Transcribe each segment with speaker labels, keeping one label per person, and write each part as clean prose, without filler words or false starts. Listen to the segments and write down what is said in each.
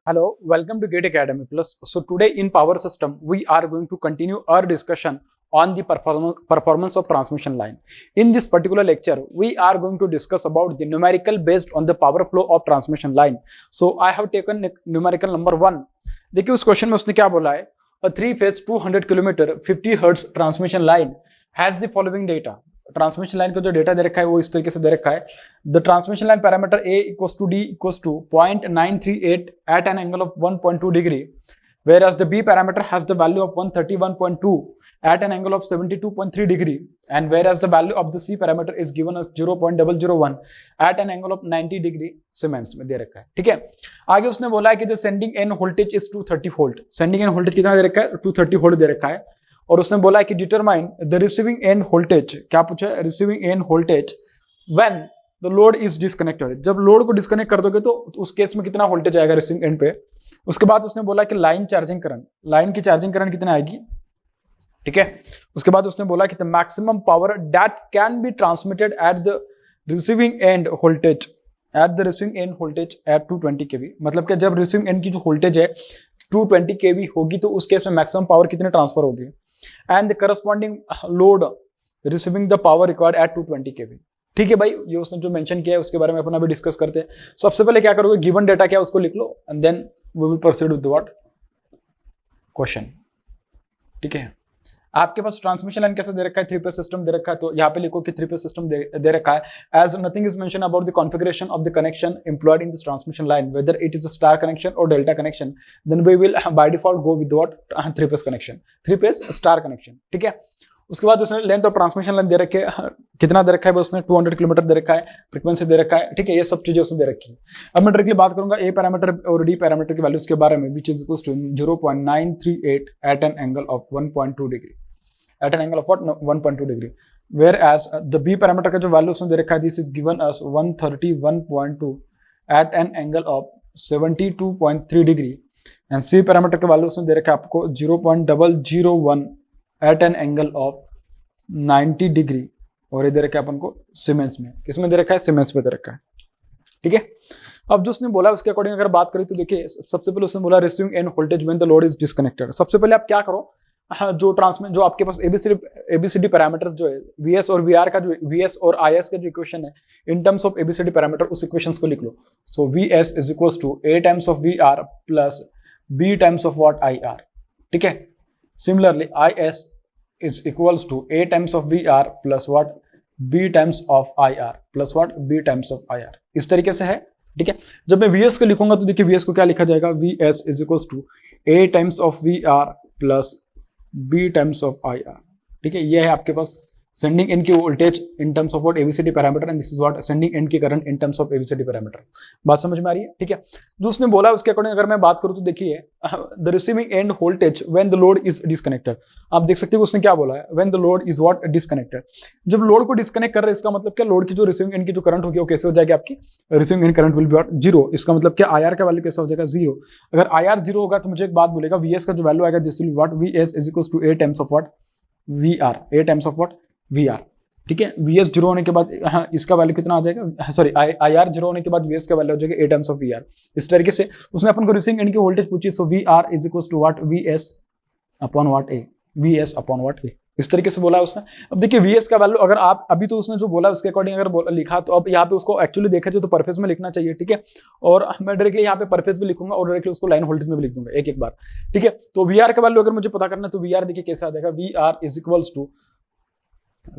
Speaker 1: Hello, welcome to Gate Academy Plus. So today in power system, we are going to continue our discussion on the performance of transmission line. In this particular lecture, we are going to discuss about the numerical based on the power flow of transmission line. So I have taken numerical number 1. देखिए उस question में उसने क्या बोला है, a 3-phase 200 kilometre 50 hertz transmission line has the following data. Transmission line का जो data दे रखा है वो इस तरीके से दे रखा है. The transmission line parameter A equals to D equals to 0.938 at an angle of 1.2 degree, whereas the B parameter has the value of 131.2 at an angle of 72.3 degree, and whereas the value of the C parameter is given as 0.001 at an angle of 90 degree Siemens में दे रखा है. ठीक है, आगे उसने बोला है कि the sending end voltage is 230 volt. sending end voltage कितना दे रखा है? 230 volt दे रखा है. और उसने बोला है कि determine the receiving end voltage. क्या पूछा है? Receiving end voltage when the load is disconnected. जब लोड को डिस्कनेक्ट कर दोगे तो उस केस में कितना वोल्टेज आएगा रिसीविंग एंड पे. उसके बाद उसने बोला कि लाइन चार्जिंग करंट, लाइन की चार्जिंग करंट कितना आएगी. ठीक है, उसके बाद उसने बोला कि the maximum power that can be transmitted eight the receiving end voltage eight 220 kV. मतलब कि जब रिसीविंग एंड की जो वोल्टेज है 220 kV होगी तो उस केस में मैक्सिमम पावर कितने ट्रांसफर होगी. And the corresponding load receiving the power required at 220 kV. ठीक है भाई, ये उसने जो मेंशन किया है उसके बारे में अपन अभी डिस्कस करते हैं. सबसे पहले क्या करोगे, गिवन डेटा क्या उसको लिख लो and then we will proceed with what question. ठीक है, आपके पास ट्रांसमिशन लाइन कैसे दे रखा है, 3-phase सिस्टम दे रखा है, तो यहाँ पे लिखो कि 3-phase सिस्टम दे रखा है. As nothing is mention about the configuration of the connection employed in this transmission line, whether it is a star connection और delta connection, then we will by default go with what 3-phase connection, 3-phase star connection. ठीक है, उसके बाद उसने length of transmission line दे रखे कितना दे रखा है, उसने 200 किलोमीटर दे रखा है, फ्रीक्वेंसी दे रखा है. ठीक है, ये सब चीजें उसने दे रखी है. अब मैं डायरेक्टली बात करूंगा ए पैरामीटर और डी पैरामीटर की वैल्यूज के बारे में, which is equal to 0.938 at an angle of 1.2 degree, at an angle of what 1.2 degree, whereas the B parameter का जो वैल्यू उसने दे रखा है, this is given as 131.2 at an angle of 72.3 degree, and C parameter का value उसने दे रखा है आपको 0.001 at an angle of 90 degree, और ये दे रखा है अपन को सीमेंस में. किसमें दे रखा है? सीमेंस पे दे रखा है. ठीक है, अब जो उसने बोला उसके अकॉर्डिंग अगर बात करें तो देखिए सबसे पहले उसने बोला receiving end voltage when the load is disconnected. सबसे पहले आप क्या करो, जो आपके पास एबीसीडी पैरामीटर्स जो है वीएस और वीआर का, जो वीएस और आईएस का जो इक्वेशन है in terms of ABCD parameter, उस इक्वेशंस को लिख लो. So VS is equals to A times of VR plus B times of what IR. ठीक है, similarly IS is equals to A times of VR plus what B times of IR plus what B times of IR. इस तरीके से है. ठीक है, जब मैं वीएस को लिखूंगा तो देखिए वीएस को क्या लिखा जाएगा, VS is equals to A times of VR plus B times of I R. ठीक है, ये है आपके पास सेंडिंग एंड की voltage in terms of what ABCD parameter, and this is what sending end की current in terms of ABCD parameter. बात समझ में आ रही है? ठीक है, जो उसने बोला उसके अकॉर्डिंग अगर मैं बात करूं तो देखिए the receiving end voltage when the load is disconnected. आप देख सकते हो उसने क्या बोला है, when the load is what disconnected. जब लोड को डिस्कनेक्ट कर रहे हैं इसका मतलब क्या, लोड की जो रिसीविंग एंड की जो करंट होगी वो कैसे हो जाएगी, आपकी receiving end current will be what 0. इसका मतलब क्या, आईआर का वैल्यू कैसा हो जाएगा 0. अगर आईआर 0 होगा तो मुझे एक बात बोलेगा, वीएस का जो वैल्यू आएगा this will be what VS is equals to A times of what VR, A times of what VR. ठीक है, वीएस 0 होने के बाद इसका वैल्यू कितना आ जाएगा, सॉरी आईआर 0 होने के बाद वीएस का वैल्यू हो जाएगा ए टाइम्स ऑफ वीआर. इस तरीके से उसने अपन को रिसीविंग एंड की वोल्टेज पूछी, so VR is equals to what VS upon what A, VS upon what A. इस तरीके से बोला उसने. अब देखिए वीएस का वैल्यू अगर आप अभी तो उसने जो बोला उसके अकॉर्डिंग अगर लिखा तो अब यहाँ पे उसको एक्चुअली देखा जाए तो परफेस में लिखना चाहिए. ठीक है, और मैं डायरेक्टली यहाँ पे परफेस भी लिखूंगा और डायरेक्टली उसको लाइन वोल्टेज में भी लिख दूंगा एक एक बार. ठीक है, तो वीआर का वैल्यू अगर मुझे पता करना है तो वीआर देखिए कैसे आ जाएगा, VR is equals to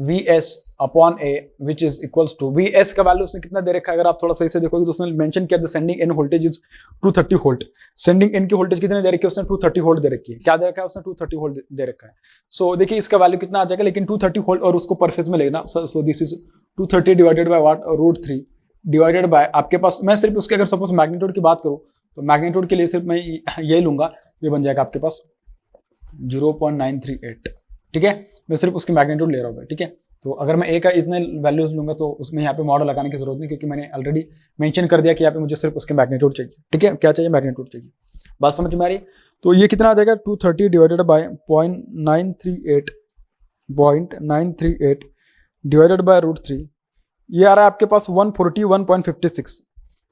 Speaker 1: Vs upon A which is equals to Vs का वैल्यू उसने कितना दे रखा है, अगर आप थोड़ा सही से देखोगे तो उसने मेंशन किया the sending end voltage is 230 volt. Sending end की वोल्टेज कितने दे रखी है उसने, 230 वोल्ट दे रखी है. क्या दे रखा है उसने, 230 वोल्ट दे रखा है. सो देखिए इसका वैल्यू कितना आ जाएगा, लेकिन 230 वोल्ट और उसको पर फेज में लेना. सो this is 230 divided by what √3 divided bye आपके पास, मैं सिर्फ उसके अगर सपोज मैग्नीट्यूड की बात करूं तो मैग्नीट्यूड के लिए सिर्फ मैं यही लूंगा, ये बन जाएगा आपके पास 0.938. ठीक है, मैं सिर्फ उसकी मैग्नीट्यूड ले रहा हूँ. ठीक है, तो अगर मैं ए का इतने वैल्यूज लूंगा तो उसमें यहाँ पे मॉडल लगाने की जरूरत नहीं, क्योंकि मैंने ऑलरेडी मेंशन कर दिया कि यहाँ पे मुझे सिर्फ उसके मैग्नीट्यूड चाहिए. ठीक है, क्या चाहिए, मैग्नीट्यूड चाहिए. बात समझ में आ रही है? तो ये कितना आ जाएगा, 230 डिवाइडेड बाय 0.938 डिवाइडेड बाय √3, ये आ रहा है आपके पास 141.56.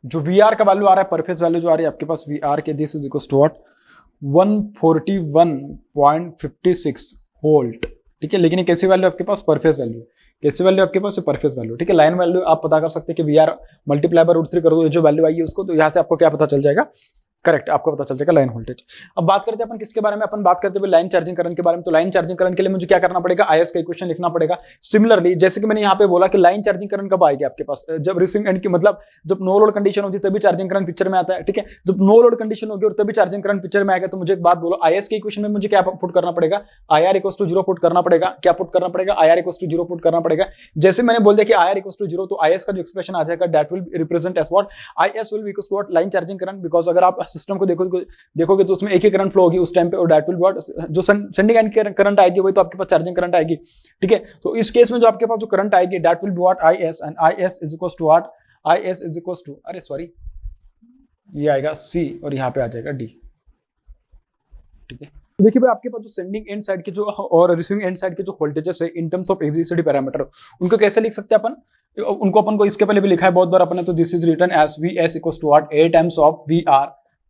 Speaker 1: जो वी आर का वैल्यू आ रहा है, पर फेज वैल्यू जो आ रही है आपके पास वी आर के, this is equal to what 141.56 volt, ठीक है। लेकिन ये कैसी वैल्यू आपके पास, पर फेज वैल्यू है। कैसी वैल्यू आपके पास है, पर फेज वैल्यू, ठीक है। लाइन वैल्यू आप पता कर सकते हैं कि वी आर मल्टीप्लाई बाय √3 कर दो, जो वैल्यू आई है उसको, तो यहाँ से आपको क्या पता चल जाएगा, करेक्ट, आपको पता चल जाएगा लाइन वोल्टेज। अब बात करते हैं अपन किसके बारे में, अपन बात करते हैं लाइन चार्जिंग करंट के बारे में। तो लाइन चार्जिंग करंट के लिए मुझे क्या करना पड़ेगा, आईएस का इक्वेशन लिखना पड़ेगा। सिमिलरली जैसे कि मैंने यहाँ पे बोला कि लाइन चार्जिंग करंट कब आएगी आपके पास, जब रिसीविंग एंड की, मतलब जब नो लोड कंडीशन होती है तभी चार्जिंग करंट पिक्चर में आता है, ठीक है। जब नो लोड कंडीशन होगी और तभी चार्जिंग करंट पिक्चर में आएगा। तो मुझे एक बात बोलो, आईएस के इक्वेशन में मुझे क्या पुट करना पड़ेगा, IR = 0 पुट करना पड़ेगा। क्या पुट करना पड़ेगा, IR = 0 पुट करना पड़ेगा। जैसे मैंने बोल दिया कि IR = 0, तो IS का जो एक्सप्रेशन आ जाएगा that will represent as what, IS will be equal to what, line charging current. Because अगर आप सिस्टम को देखोगे तो उसमें एक ही करंट फ्लो होगी उस टाइम पे, और दैट विल व्हाट, जो सेंडिंग एंड करंट आएगी वही तो आपके पास चार्जिंग करंट आएगी, ठीक है। तो इस केस में जो आपके पास जो करंट आएगी that will be what IS, and IS is equal to what, IS is equal to, अरे सॉरी, ये आएगा C और यहाँ पे आ जाएगा D, ठीक है। तो देखिए भाई, आपके पास जो सेंडिंग एंड साइड के जो और रिसीविंग एंड साइड के जो वोल्टेजेस है in terms of ABCD parameter, उनको कैसे लिख सकते हैं अपन, उनको अपन को इसके पहले भी लिखा है बहुत बार अपन ने। तो this is written as VS = what, A times of VR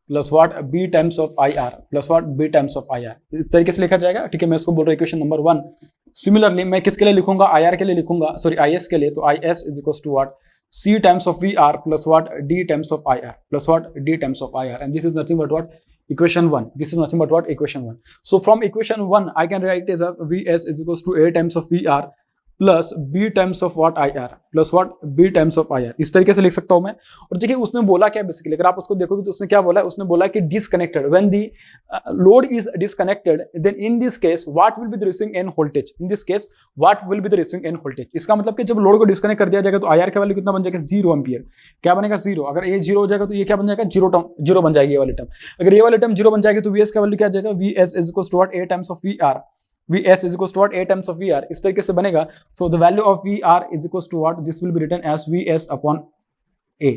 Speaker 1: plus what, B times of IR plus what, B times of IR, इस तरीके से लिखा जाएगा, ठीक है। मैं इसको बोल रहा हूँ इक्वेशन नंबर 1। सिमिलरली मैं किसके लिए लिखूंगा, IR के लिए लिखूंगा, सॉरी IS के लिए। तो IS is equal to what, C times of VR plus what, D times of IR plus what, D times of IR, and this is nothing but what, equation 1. This is nothing but what, equation 1. So from equation 1 I can write it as VS is equals to A times of VR plus B times of what IR plus what B times of IR, इस तरीके से लिख सकता हूं मैं। और देखिए उसने बोला क्या बेसिकली, अगर आप उसको देखोगे तो उसने क्या बोला है, उसने बोला कि disconnected, when the load is disconnected then in this case what will be the receiving end voltage, in this case what will be the receiving end voltage. इसका मतलब कि जब लोड को डिस्कनेक्ट कर दिया जाएगा तो IR का वैल्यू कितना बन जाएगा, 0 एम्पियर। क्या बनेगा, 0। अगर ये 0 हो जाएगा तो ये क्या बन जाएगा, 0 बन जाएगी ये वाली टर्म। अगर ये वाली टर्म 0 बन जाएगी तो VS का वैल्यू क्या आ जाएगा, VS is equal to what, A times of VR, VS is equals to what, A times of VR, इस तरीके से बनेगा। So the value of VR is equals to what, this will be written as VS upon A,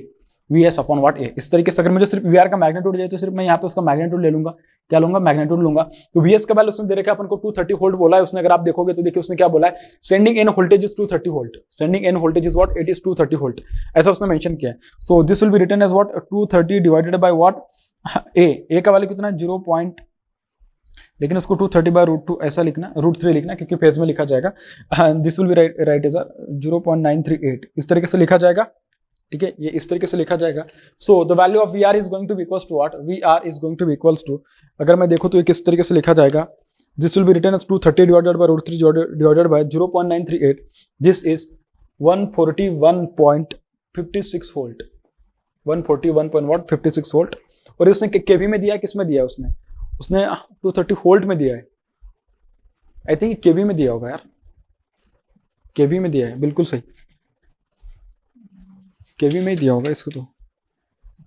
Speaker 1: VS upon what A। इस तरीके से अगर मुझे सिर्फ VR का मैग्नीट्यूड चाहिए तो सिर्फ मैं यहाँ पे उसका मैग्नीट्यूड ले लूंगा, क्या लूंगा, मैग्नीट्यूड लूंगा। तो VS का वैल्यू उसने दे रखा है अपन को 230 वोल्ट बोला है उसने। अगर आप देखोगे तो देखिए उसने क्या बोला है, sending end voltage is 230 volt, sending end voltage is what, it is 230 volt, ऐसा उसने मेंशन किया है। So this will be written as what, 230 divided by what, A का वैल्यू कितना है, 0. लेकिन उसको 230 बाय √2 ऐसा लिखना, √3 लिखना क्योंकि फेज में लिखा जाएगा। This will be write as 0.938, इस तरीके से लिखा जाएगा, ठीक है। ये इस तरीके से लिखा जाएगा। So the value of VR is going to be equals to what, VR is going to be equals to, अगर मैं देखूं तो ये किस तरीके से लिखा जाएगा, this will be written as 230 divided by √3 divided by 0.938, this is 141.56 volt, 141.56 volt. और उसने केवी में दिया है, किस में दिया है उसने 230 वोल्ट में दिया है, आई थिंक केवी में दिया होगा यार, केवी में दिया है, बिल्कुल सही, केवी में ही दिया होगा इसको, तो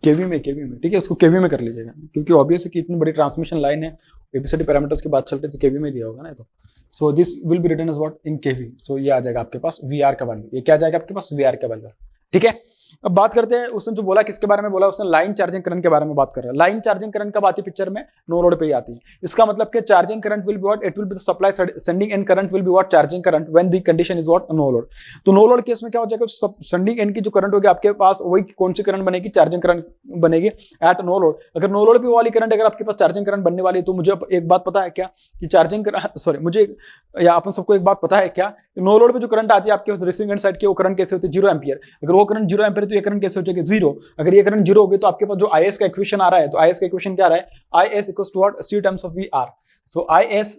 Speaker 1: केवी में, ठीक है, उसको केवी में कर लीजिएगा क्योंकि ऑब्वियस है कि इतनी बड़ी ट्रांसमिशन लाइन है, एबीसीडी पैरामीटर्स की बात चलती है तो केवी में दिया होगा ना। तो so this will be written as what, in kV. सो ये आ जाएगा आपके पास VR का वैल्यू, ये क्या आ जाएगा आपके पास, VR का वैल्यू, ठीक है। अब बात करते हैं, उसने जो बोला किसके बारे में बोला, उसने लाइन चार्जिंग करंट के बारे में बात कर रहा है। लाइन चार्जिंग करंट कब आती है पिक्चर में, नो लोड पे ही आती है। इसका मतलब कि charging current will be what, it will be the supply sending end current will be what, charging current when the condition is what, no load. तो नो लोड केस में क्या हो जाएगा, सेंडिंग एंड की जो करंट होगी आपके पास वही कौन सी करंट बनेगी, चार्जिंग करंट बनेगी एट नो लोड। अगर नो लोड पे वाली करंट अगर आपके पास चार्जिंग करंट बनने वाली है तो मुझे एक बात पता है क्या कि चार्जिंग सॉरी मुझे या अपन सबको एक बात पता है क्या, नो लोड पे जो करंट आती है आपके पास रिसीविंग एंड साइड की, वो करंट कैसे होती है, 0 एम्पियर। अगर वो करंट 0 एम्पियर तो ये करंट कैसे हो जाएगी, 0। अगर ये करंट 0 होगी तो आपके पास जो IS का इक्वेशन आ रहा है, तो IS का इक्वेशन क्या आ रहा है, IS equals to what, C times of VR। So IS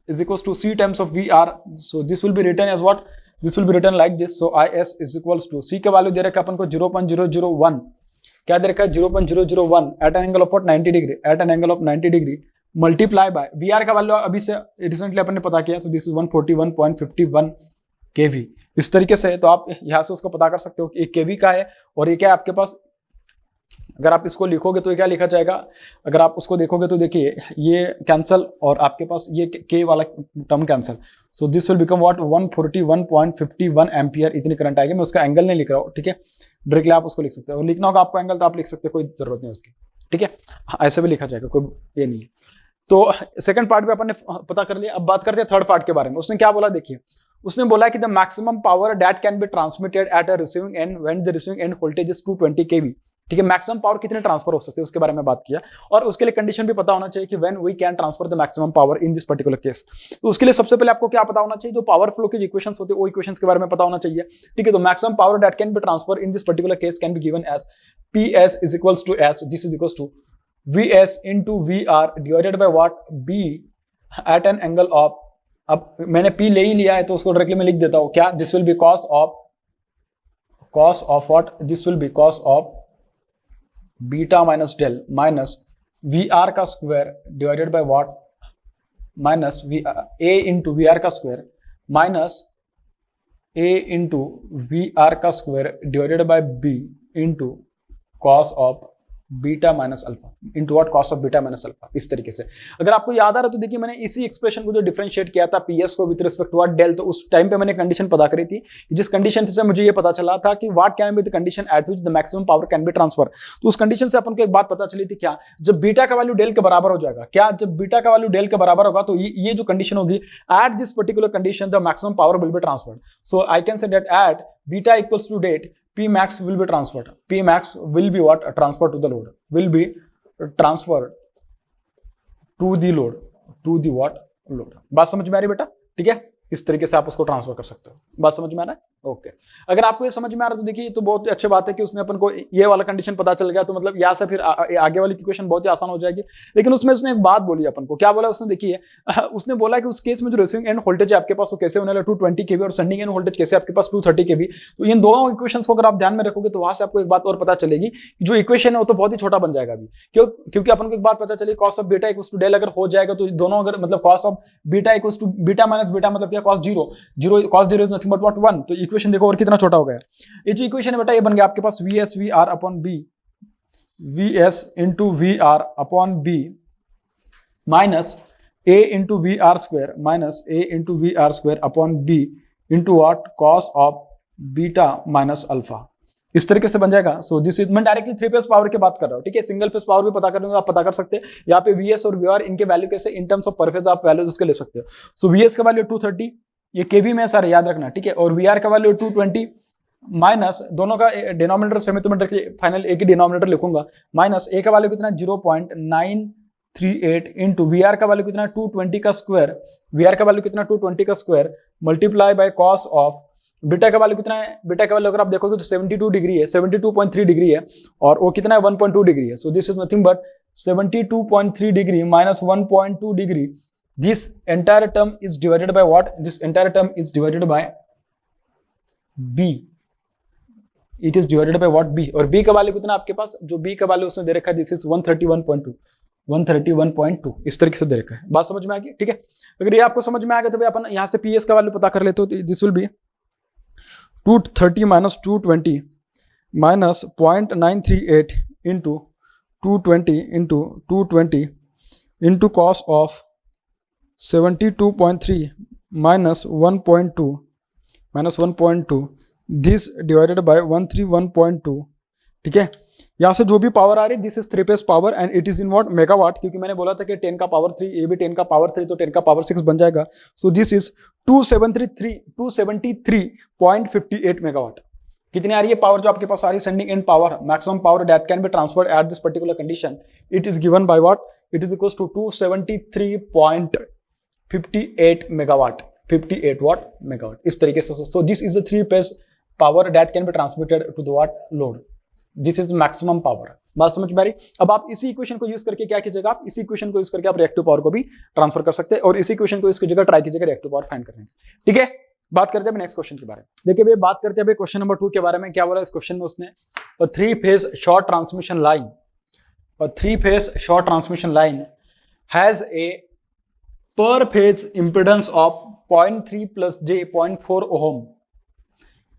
Speaker 1: is equals to C times of VR। So this will be written as what, this will be written like this. So IS is equals to, C का value दे रखा है अपन को 0.001, क्या दे रखा है, 0.001 at an angle of 90 degree, at an angle of 90 degree multiply by VR का value अभी से रिसेंटली अपन ने पता किया, सो दिस इज 141.51 kV। इस तरीके से तो आप यहाँ से उसको पता कर सकते हो कि एक kV का है और ये क्या है आपके पास, अगर आप इसको लिखोगे तो ये क्या लिखा जाएगा, अगर आप उसको देखोगे तो देखिए ये कैंसल और आपके पास ये K वाला term cancel. So this will become what, 141.51 ampere इतनी करंट आएगी। मैं उसका एंगल नहीं लिख रहा हूँ, ठीक है, डायरेक्टली आप उसको लिख सकते हो, और लिखना होगा आपको एंगल तो आप लिख सकते हो, कोई जरूरत नहीं उसकी, ठीक है, ऐसे भी लिखा जाएगा, कोई ये नहीं है। तो सेकंड पार्ट भी अपन ने पता कर लिया। अब बात करते हैं थर्ड पार्ट के बारे में। उसने क्या बोला, देखिए उसने बोला कि the maximum power that can be transmitted at a receiving end when the receiving end voltage is 220 kV। ठीक है, मैक्सिमम पावर कितने ट्रांसफर हो सकते हैं उसके बारे में बात किया, और उसके लिए कंडीशन भी पता होना चाहिए कि when we can transfer the maximum power in this particular case. तो उसके लिए सबसे पहले आपको क्या पता होना चाहिए, जो पावर फ्लो के इक्वेशंस होते हैं वो इक्वेशंस के बारे में पता होना चाहिए। ठीक है, तो maximum power that can be transfer in this particular case can be given as PS is equals to S, this is equals to VS into VR divided by what, B at an angle of, अब मैंने P ले ही लिया है तो उसको directly मैं लिख देता हूं, क्या, this will be cos of what, this will be cos of beta minus del minus VR का square divided by what, minus A into VR का square minus A into VR का square divided by B into cos of beta minus alpha into what, cos of beta minus alpha. इस तरीके से अगर आपको याद आ रहा है तो देखिए मैंने इसी एक्सप्रेशन को जो डिफरेंशिएट किया था PS को with respect to what del, तो उस टाइम पे मैंने कंडीशन पता करी थी, जिस कंडीशन से मुझे ये पता चला था कि what can be the condition at which the maximum power can be transfer. तो उस कंडीशन से अपन को एक बात पता चली थी, क्या, जब बीटा का वैल्यू डेल के बराबर हो जाएगा, क्या, जब बीटा का वैल्यू डेल के बराबर होगा तो ये जो कंडीशन होगी, at this particular condition the maximum power will be transferred. So I can say that at beta equals to del P max will be transferred. P max will be what? Transferred to the load. Will be transferred to the load. To the what? Load. बात समझ में आ रही बेटा? ठीक है, इस तरीके से आप उसको ट्रांसफर कर सकते हो। बात समझ में आ रहा है? ओके। अगर आपको ये समझ में आ रहा है तो देखिए तो बहुत अच्छी बात है कि उसने अपन को ये वाला कंडीशन पता चल गया, तो मतलब यहाँ से फिर आगे वाली इक्वेशन बहुत ही आसान हो जाएगी। लेकिन उसमें उसने एक बात बोली अपन को, क्या बोला उसने, देखिए उसने बोला कि उस केस में जो रिसीविंग एंड वोल्टेज है आपके पास वो कैसे होने वाला 220 kV और सेंडिंग एंड वोल्टेज कैसे आपके पास 230 kV। तो इन दोनों इक्वेशंस को अगर आप ध्यान में रखोगे तो वहां से आपको एक बात और पता चलेगी कि जो इक्वेशन है वो तो बहुत ही छोटा बन जाएगा अभी, क्योंकि अपन को एक बात पता चली, cos of beta equals to del अगर हो जाएगा तो दोनों अगर मतलब cos of beta equals to beta minus beta मतलब क्या, cos 0 cos 0 is nothing but what 1। तो इक्वेशन देखो और कितना छोटा हो गया। ये जो इक्वेशन है बेटा ये बन गया आपके पास VS VR upon B, VS into VR upon B minus A into VR square minus A into VR square upon B into what, cos of beta minus alpha. इस तरीके से बन जाएगा। सो दिस इज, मैं directly 3 phase power की बात कर रहा हूँ, ठीक है, सिंगल फेज पावर भी पता करने आप पता कर सकते हैं। यहाँ पे VS और VR इनके वैल्यू कैसे इन टर्म्स ऑफ पर फेज आप वैल्यूज उसके ले सकते हो। सो VS का वैल्यू 230, ये केवी में सारे याद रखना, ठीक है, और VR का वैल्यू 220 माइनस दोनों का डिनोमिनेटर सेम है तो मैं डायरेक्टली फाइनल एक ही डिनोमिनेटर लिखूंगा, माइनस A का वैल्यू कितना 0.938 इंटू VR का वैल्यू कितना 220 का स्क्वायर, VR का वैल्यू कितना 220 का square multiply by cos of beta का वैल्यू कितना है, बीटा का वैल्यू अगर आप देखोगे तो 72 डिग्री है, 72.3 डिग्री है, और वो कितना है 1.2 डिग्री है। So this is nothing but 72.3 degree minus 1.2 degree. This entire term is divided by what, this entire term is divided by B, it is divided by what, B, और B का value कितना आपके पास, जो B का value उसने दे रखा है दिस इज 131.2 इस तरीके से दे रखा है। बात समझ में आ गई, ठीक है। अगर ये आपको समझ में आ गया तो भाई अपन यहाँ से PS का वैल्यू पता कर लेते हो, this will be 230 minus 220 minus 0.938 into 220 into 220 into cos of 72.3 minus 1.2 this divided bye 131.2, ठीक है। यहाँ से जो भी पावर आ रही है this is 3 phase power and it is in what, megawatt, क्योंकि मैंने बोला था कि 10 का पावर 3, ये भी 10 का पावर 3 तो 10 का पावर 6 बन जाएगा। So this is 273.58 megawatt. कितनी आ रही है पावर जो आपके पास आ रही है, sending end power, maximum power that can be transferred at this particular condition, it is given by what, it is equals to 273.58 megawatt, 58 watt megawatt, इस तरीके से। So this is the 3 phase power that can be transmitted to the what, load. This is maximum power. बात समझ में आ रही। अब आप इसी इक्वेशन को यूज करके क्या कीजिएगा, आप इसी इक्वेशन को यूज करके आप रिएक्टिव पावर को भी ट्रांसफर कर सकते हैं, और इसी इक्वेशन को यूज कीजिएगा, ट्राई कीजिएगा रिएक्टिव पावर फाइंड करने की, ठीक है। बात करते हैं नेक्स्ट क्वेश्चन के बारे में। देखिए भाई बात करते हैं क्वेश्चन नंबर 2 के बारे में। क्या बोला इस क्वेश्चन में उसने, 3 phase short transmission line, 3 phase short transmission line has a per phase impedance of 0.3 plus j 0.4 ohm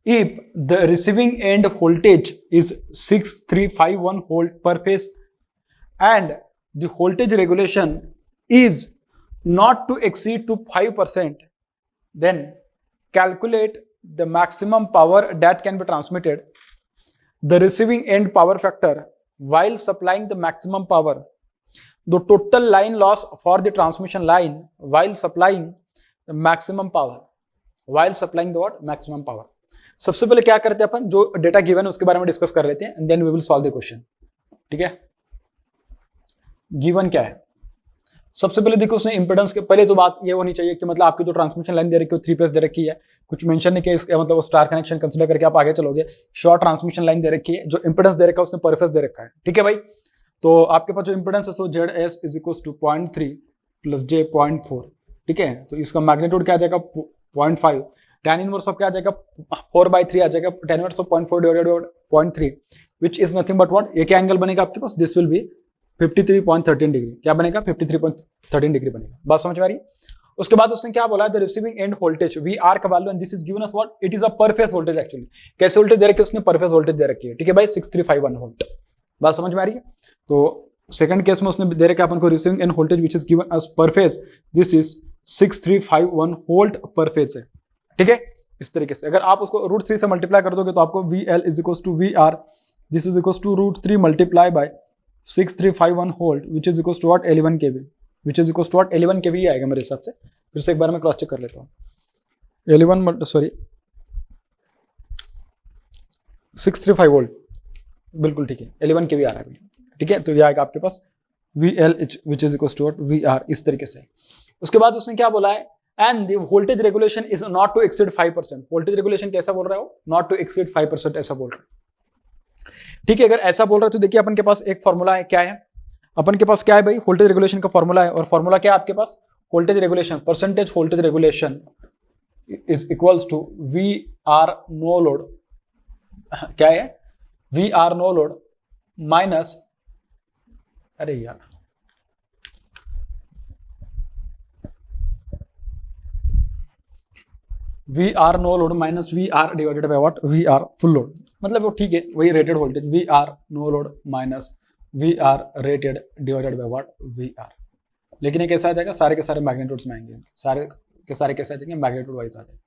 Speaker 1: if the receiving end voltage is 6351 volt per phase and the voltage regulation is not to exceed to 5%, then calculate the maximum power that can be transmitted. The receiving end power factor while supplying the maximum power, the total line loss for the transmission line while supplying the maximum power, while supplying the what, maximum power. सबसे पहले क्या करते हैं अपन, जो data given है उसके बारे में डिस्कस कर लेते हैं and then we will solve the question. ठीक है, गिवन क्या है, सबसे पहले देखो उसने इंपेडेंस के पहले तो बात ये होनी चाहिए कि मतलब आपकी जो ट्रांसमिशन लाइन दे रखी है 3 फेज दे रखी है, कुछ मेंशन नहीं किया इसका मतलब स्टार कनेक्शन कंसीडर करके आप आगे चलोगे। शॉर्ट ट्रांसमिशन लाइन दे रखी है, जो इंपेडेंस दे रखा है उसने पर फेज दे रखा है। ठीक है भाई, तो आपके पास जो इंपेडेंस है so ZS is equal to 0.3 plus J 0.4। ठीक है, तो इसका मैग्नीट्यूड क्या आ जाएगा 0.5, tan इनवर्स ऑफ क्या आ जाएगा 4/3 आ जाएगा, tan inverse of 0.4 divided by 0.3 which is nothing but what, ये क्या एंगल बनेगा आपके पास, दिस विल बी 53.13 डिग्री। क्या बनेगा 53.13 डिग्री बनेगा। बात समझ में आ रही है। उसके बाद उसने क्या बोला, the receiving end voltage VR का value and this is given us what, it is अ पर फेज वोल्टेज। एक्चुअली कैसे वोल्टेज दे रखी है उसने, पर फेज वोल्टेज दे रखी है। ठीक है भाई, 6351 वोल्ट। बात समझ में आ रही है। तो सेकंड केस में उसने दे रखा है अपन को receiving end voltage which is given अस पर फेज, दिस इज 6351 वोल्ट पर फेज है। ठीक है, इस तरीके से अगर आप उसको √3 से मल्टीप्लाई कर दोगे तो आपको VL is equal to VR, this is equal to √3 multiply by 6351 volt which is equal to what 11 kV, which is equal to what 11 kV आएगा मेरे हिसाब से। फिर से एक बार मैं क्रॉस चेक कर लेता हूँ। 635 वोल्ट, बिल्कुल ठीक है, 11 kV आ रहा है। ठीक है, तो ये आएगा आपके पास VL which is equal to what VR, इस तरीके से। उसके बाद उसने क्या बोला है, and the voltage regulation is not to exceed 5%। Voltage regulation कैसा बोल रहा है वो, नॉट टू एक्सीड 5% ऐसा बोल रहा है। ठीक है, अगर ऐसा बोल रहा है तो देखिए अपन के पास एक फॉर्मूला है, क्या है अपन के पास, क्या है भाई, वोल्टेज रेगुलेशन का फॉर्मूला है। और फॉर्मूला क्या है आपके पास, voltage regulation, percentage voltage regulation is equals to VR no load, क्या है VR नो लोड माइनस, अरे यार VR no load minus VR divided by what, VR full load. मतलब वो ठीक है, वही rated voltage, VR no load minus VR rated divided by what, VR। लेकिन ये कैसा आ जाएगा, सारे के सारे मैग्नीट्यूड्स में आएंगे, सारे के सारे कैसे आ जाएंगे, मैग्नीट्यूड वाइज आ जाएगा,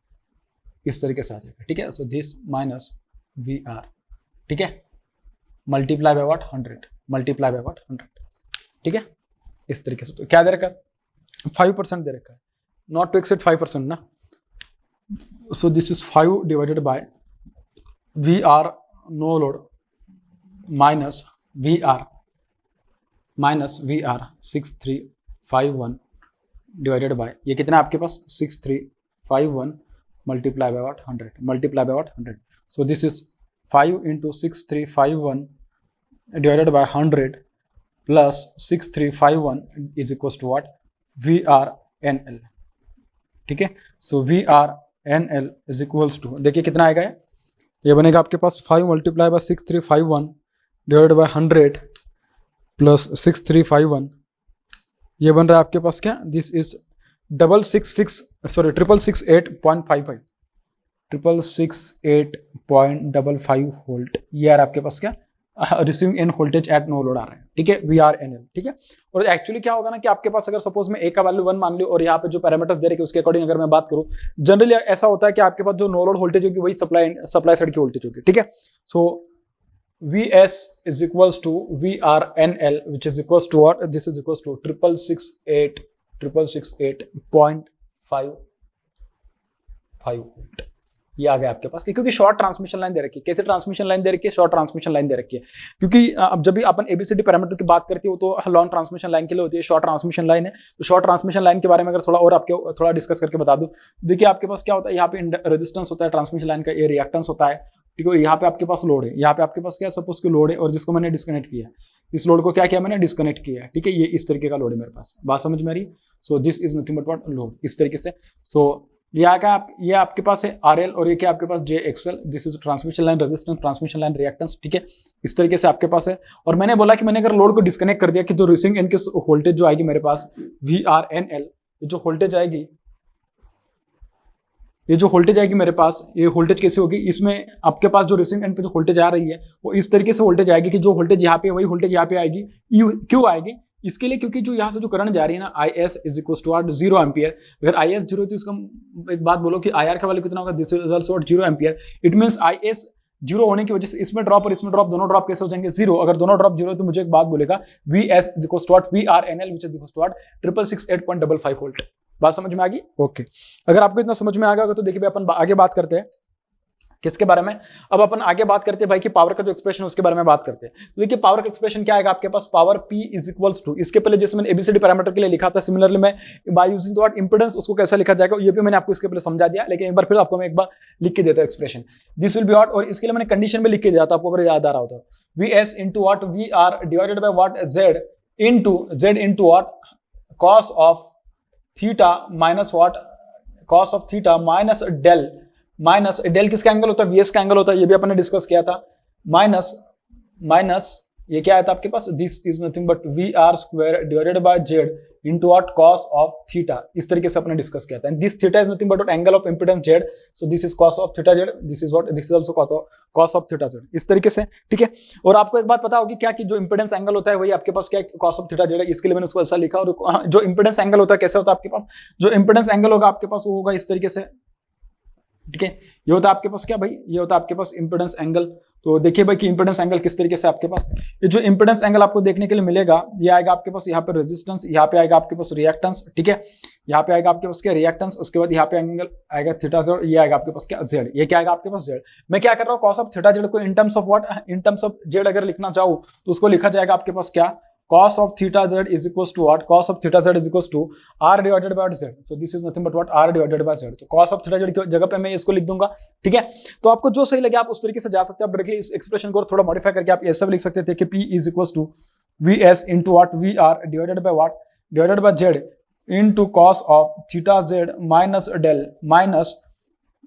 Speaker 1: इस तरीके से आ जाएगा। ठीक है, सो दिस माइनस VR, ठीक है, multiply by what 100, multiply by what 100। ठीक है, इस तरीके से। तो क्या दे रखा है, 5% दे रखा है, नॉट टू एक्सीड 5% ना। So this is 5 divided by VR no load minus VR 6351 divided by, ये कितना है आपके पास 6351 multiply by what 100, multiply by what 100. So this is 5 into 6351 divided by 100 plus 6351 is equals to what, VRNL। ठीक है, सो VRNL is equals to, देखिए कितना आएगा, ये बनेगा आपके पास 5 multiply by 6351 divided by 100 plus 6351, ये बन रहा है आपके पास क्या, दिस इज 666.55 668.55 वोल्ट। ये यार आपके पास क्या, receiving end voltage at no load आ रहा है। ठीक है, VRNL। ठीक है, और एक्चुअली क्या होगा ना कि आपके पास अगर सपोज में A का वैल्यू 1 मान लो और यहाँ पे जो पैरामीटर्स दे रखे उसके अकॉर्डिंग अगर मैं बात करूँ, जनरली ऐसा होता है कि आपके पास जो नो लोड वोल्टेज होगी वही सप्लाई साइड की वोल्टेज होगी। ठीक है, so VS is equals to VRNL which is equals to what, this is equals to 668.55 volt. ये आ गया आपके पास, क्योंकि शॉर्ट ट्रांसमिशन लाइन दे रखी है। कैसे ट्रांसमिशन लाइन दे रखी है, शॉर्ट ट्रांसमिशन लाइन दे रखी है, क्योंकि अब जब भी अपन ABCD पैरामीटर की बात करती है वो तो लॉन्ग ट्रांसमिशन लाइन के लिए होती है, शॉर्ट ट्रांसमिशन लाइन है। तो शॉर्ट ट्रांसमिशन लाइन के बारे में अगर थोड़ा और आपके थोड़ा डिस्कस करके बता दूं, देखिए आपके पास क्या होता है, यहाँ पे रेजिस्टेंस होता है ट्रांसमिशन लाइन का, ये रिएक्टेंस होता है। ठीक है, यहाँ पे आपके पास लोड है, यहाँ पे आपके पास क्या सपोज की लोड है और जिसको मैंने डिस्कनेक्ट किया, इस लोड को क्या किया मैंने, डिस्कनेक्ट किया। ठीक है, ये इस तरीके का लोड है मेरे पास, बात समझ में आ रही है। So this is nothing but what, load, इस तरीके से। सो ये आपके पास है RL और ये क्या आपके पास JXL, this is transmission line resistance, transmission line reactance. ठीक है, इस तरीके से आपके पास है। और मैंने बोला कि मैंने अगर लोड को डिस्कनेक्ट कर दिया कि तो रिसीविंग एंड की वोल्टेज जो आएगी मेरे पास VRNL, ये जो वोल्टेज आएगी, ये जो वोल्टेज आएगी मेरे पास, ये वोल्टेज कैसे होगी, इसमें आपके पास जो रिसीविंग एंड पे जो वोल्टेज आ रही है वो इस तरीके से वोल्टेज आएगी कि जो वोल्टेज यहाँ पे वही वोल्टेज यहाँ पे आएगी। क्यों आएगी, इसके लिए क्योंकि जो यहाँ से जो करंट जा रही है ना IS is equal to 0 ampere. अगर IS 0 तो इसका एक बात बोलो कि IR का वैल्यू कितना होगा, this is also 0 ampere. It means IS 0 होने की वजह से इसमें ड्रॉप और इसमें ड्रॉप, दोनों ड्रॉप कैसे हो जाएंगे 0। अगर दोनों ड्रॉप 0 तो मुझे एक बात बोलेगा VS is equal to VRNL which is equal to 668.55 volt. बात समझ में आ गई, ओके। अगर आपको इतना समझ में आ गया तो देखिए अपन आगे बात करते हैं किसके बारे में? अब अपन आगे बात करते हैं भाई कि पावर का जो एक्सप्रेशन उसके बारे में बात करते हैं। तो देखिए पावर का एक्सप्रेशन क्या आएगा आपके पास, power P is equals to, इसके पहले जैसे मैंने एबीसीडी पैरामीटर के लिए लिखा था, सिमिलरली मैं by using the word impedance उसको कैसा लिखा जाएगा ये भी मैंने आपको इसके पहले समझा दिया, लेकिन एक बार फिर आपको मैं एक बार लिख के देता हूं expression. This will be what, और इसके लिए मैंने कंडीशन में लिख के दिया था आपको अगर याद आ रहा हो तो, Vs into what VR divided by what Z into what cos of theta minus what cos of theta minus del किसका एंगल होता है, वीएस का एंगल होता है, ये भी अपन ने डिस्कस किया था, माइनस ये क्या आया था आपके पास, this is nothing but we are square divided by Z into what cos of theta, इस तरीके से अपने डिस्कस किया था। And this theta is nothing but angle of impedance Z, so this is cos of theta Z, this is also cos of theta Z, इस तरीके से, ठीक है। और आपको एक बात पता होगी क्या कि जो इंपेडेंस एंगल होता है वही आपके पास क्या कॉस ऑफ थीटा जेड है, इसके लिए मैंने उसको ऐसा लिखा। और जो इंपेडेंस एंगल होता है कैसे होता है आपके पास, जो इंपेडेंस एंगल होगा आपके पास वो होगा इस तरीके से, ठीक है। ये होता है आपके पास क्या भाई, ये होता है आपके पास इंपेडेंस एंगल। तो देखिए भाई कि इंपेडेंस एंगल किस तरीके से आपके पास, ये जो इंपेडेंस एंगल आपको देखने के लिए मिलेगा ये आएगा आपके पास यहाँ पे रेजिस्टेंस, यहाँ पे आएगा आपके पास रिएक्टेंस, ठीक है, यहाँ पे आएगा आपके पास क्या रिएक्टेंस, उसके बाद यहाँ पे एंगल आएगा थीटा जेड, ये आएगा आपके पास क्या जेड, ये क्या आएगा आपके पास जेड। मैं क्या कर रहा हूँ, कॉस ऑफ थीटा जेड को इन terms of what, in terms of Z अगर लिखना चाहूँ तो उसको लिखा जाएगा आपके पास क्या, cos of theta z is equals to what, cos of theta z is equals to r divided by z, so this is nothing but what, r divided by z। तो cos of theta z की जगह पे मैं इसको लिख दूंगा, ठीक है। तो आपको जो सही लगे आप उस तरीके से जा सकते हैं, आप डायरेक्टली इस एक्सप्रेशन को थोड़ा मॉडिफाई करके आप ऐसा भी लिख सकते थे कि p is equals to vs into what, vr divided by what, divided by z into cos of theta z minus del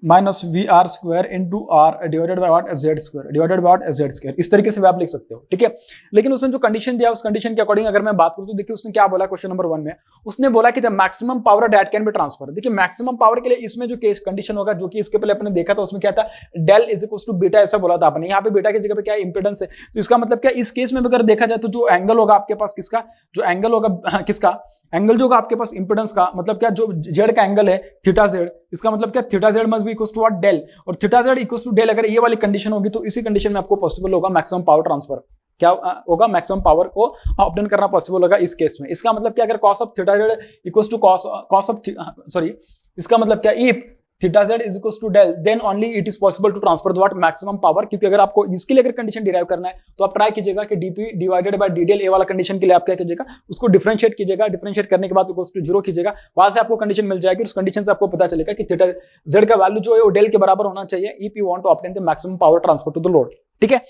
Speaker 1: minus V are square into R divided by what, Z square divided by what, Z square, इस तरीके से भी आप लिख सकते हो, ठीक है। लेकिन उसने जो कंडीशन दिया उस कंडीशन के अकॉर्डिंग अगर मैं बात करूं तो देखिए उसने क्या बोला क्वेश्चन नंबर 1 में, उसने बोला कि the maximum power that can be transfer. देखिए मैक्सिमम पावर के लिए इसमें जो केस कंडीशन होगा, जो कि इसके पहले अपने देखा था उसमें क्या था, del is equal to beta, ऐसा बोला था आपने। यहाँ पे बीटा की जगह पे क्या इंपेडेंस है, तो इसका मतलब क्या, इस केस में अगर देखा जाए तो जो एंगल होगा आपके पास किसका, जो एंगल होगा किसका, एंगल जो होगा आपके पास इंपेडेंस का, मतलब क्या जो जेड का एंगल है थीटा जेड, इसका मतलब क्या theta Z must be equal to what, del, और theta Z equal to del, अगर ये वाली कंडीशन होगी तो इसी कंडीशन में आपको पॉसिबल होगा मैक्सिमम पावर ट्रांसफर, क्या होगा, मैक्सिमम पावर को ऑब्टेन करना पॉसिबल होगा इस केस में। इसका मतलब क्या, अगर cos of theta Z equal to cos of sorry, इसका मतलब क्या, if theta Z is equal to del then only it is possible to transfer the what, maximum power. क्योंकि अगर आपको इसके लिए अगर कंडीशन डिराइव करना है तो आप ट्राई कीजिएगा कि DP divided by D del, A वाला कंडीशन के लिए आप क्या कीजिएगा, उसको डिफरेंशिएट कीजिएगा, डिफरेंशिएट करने के बाद इक्वल टू 0 कीजिएगा, वहां से आपको कंडीशन मिल जाएगी, उस कंडीशन से आपको पता चलेगा कि थीटा जेड का वैल्यू जो है वो डेल के बराबर होना चाहिए if you want to obtain the maximum power transfer to the load, ठीक है।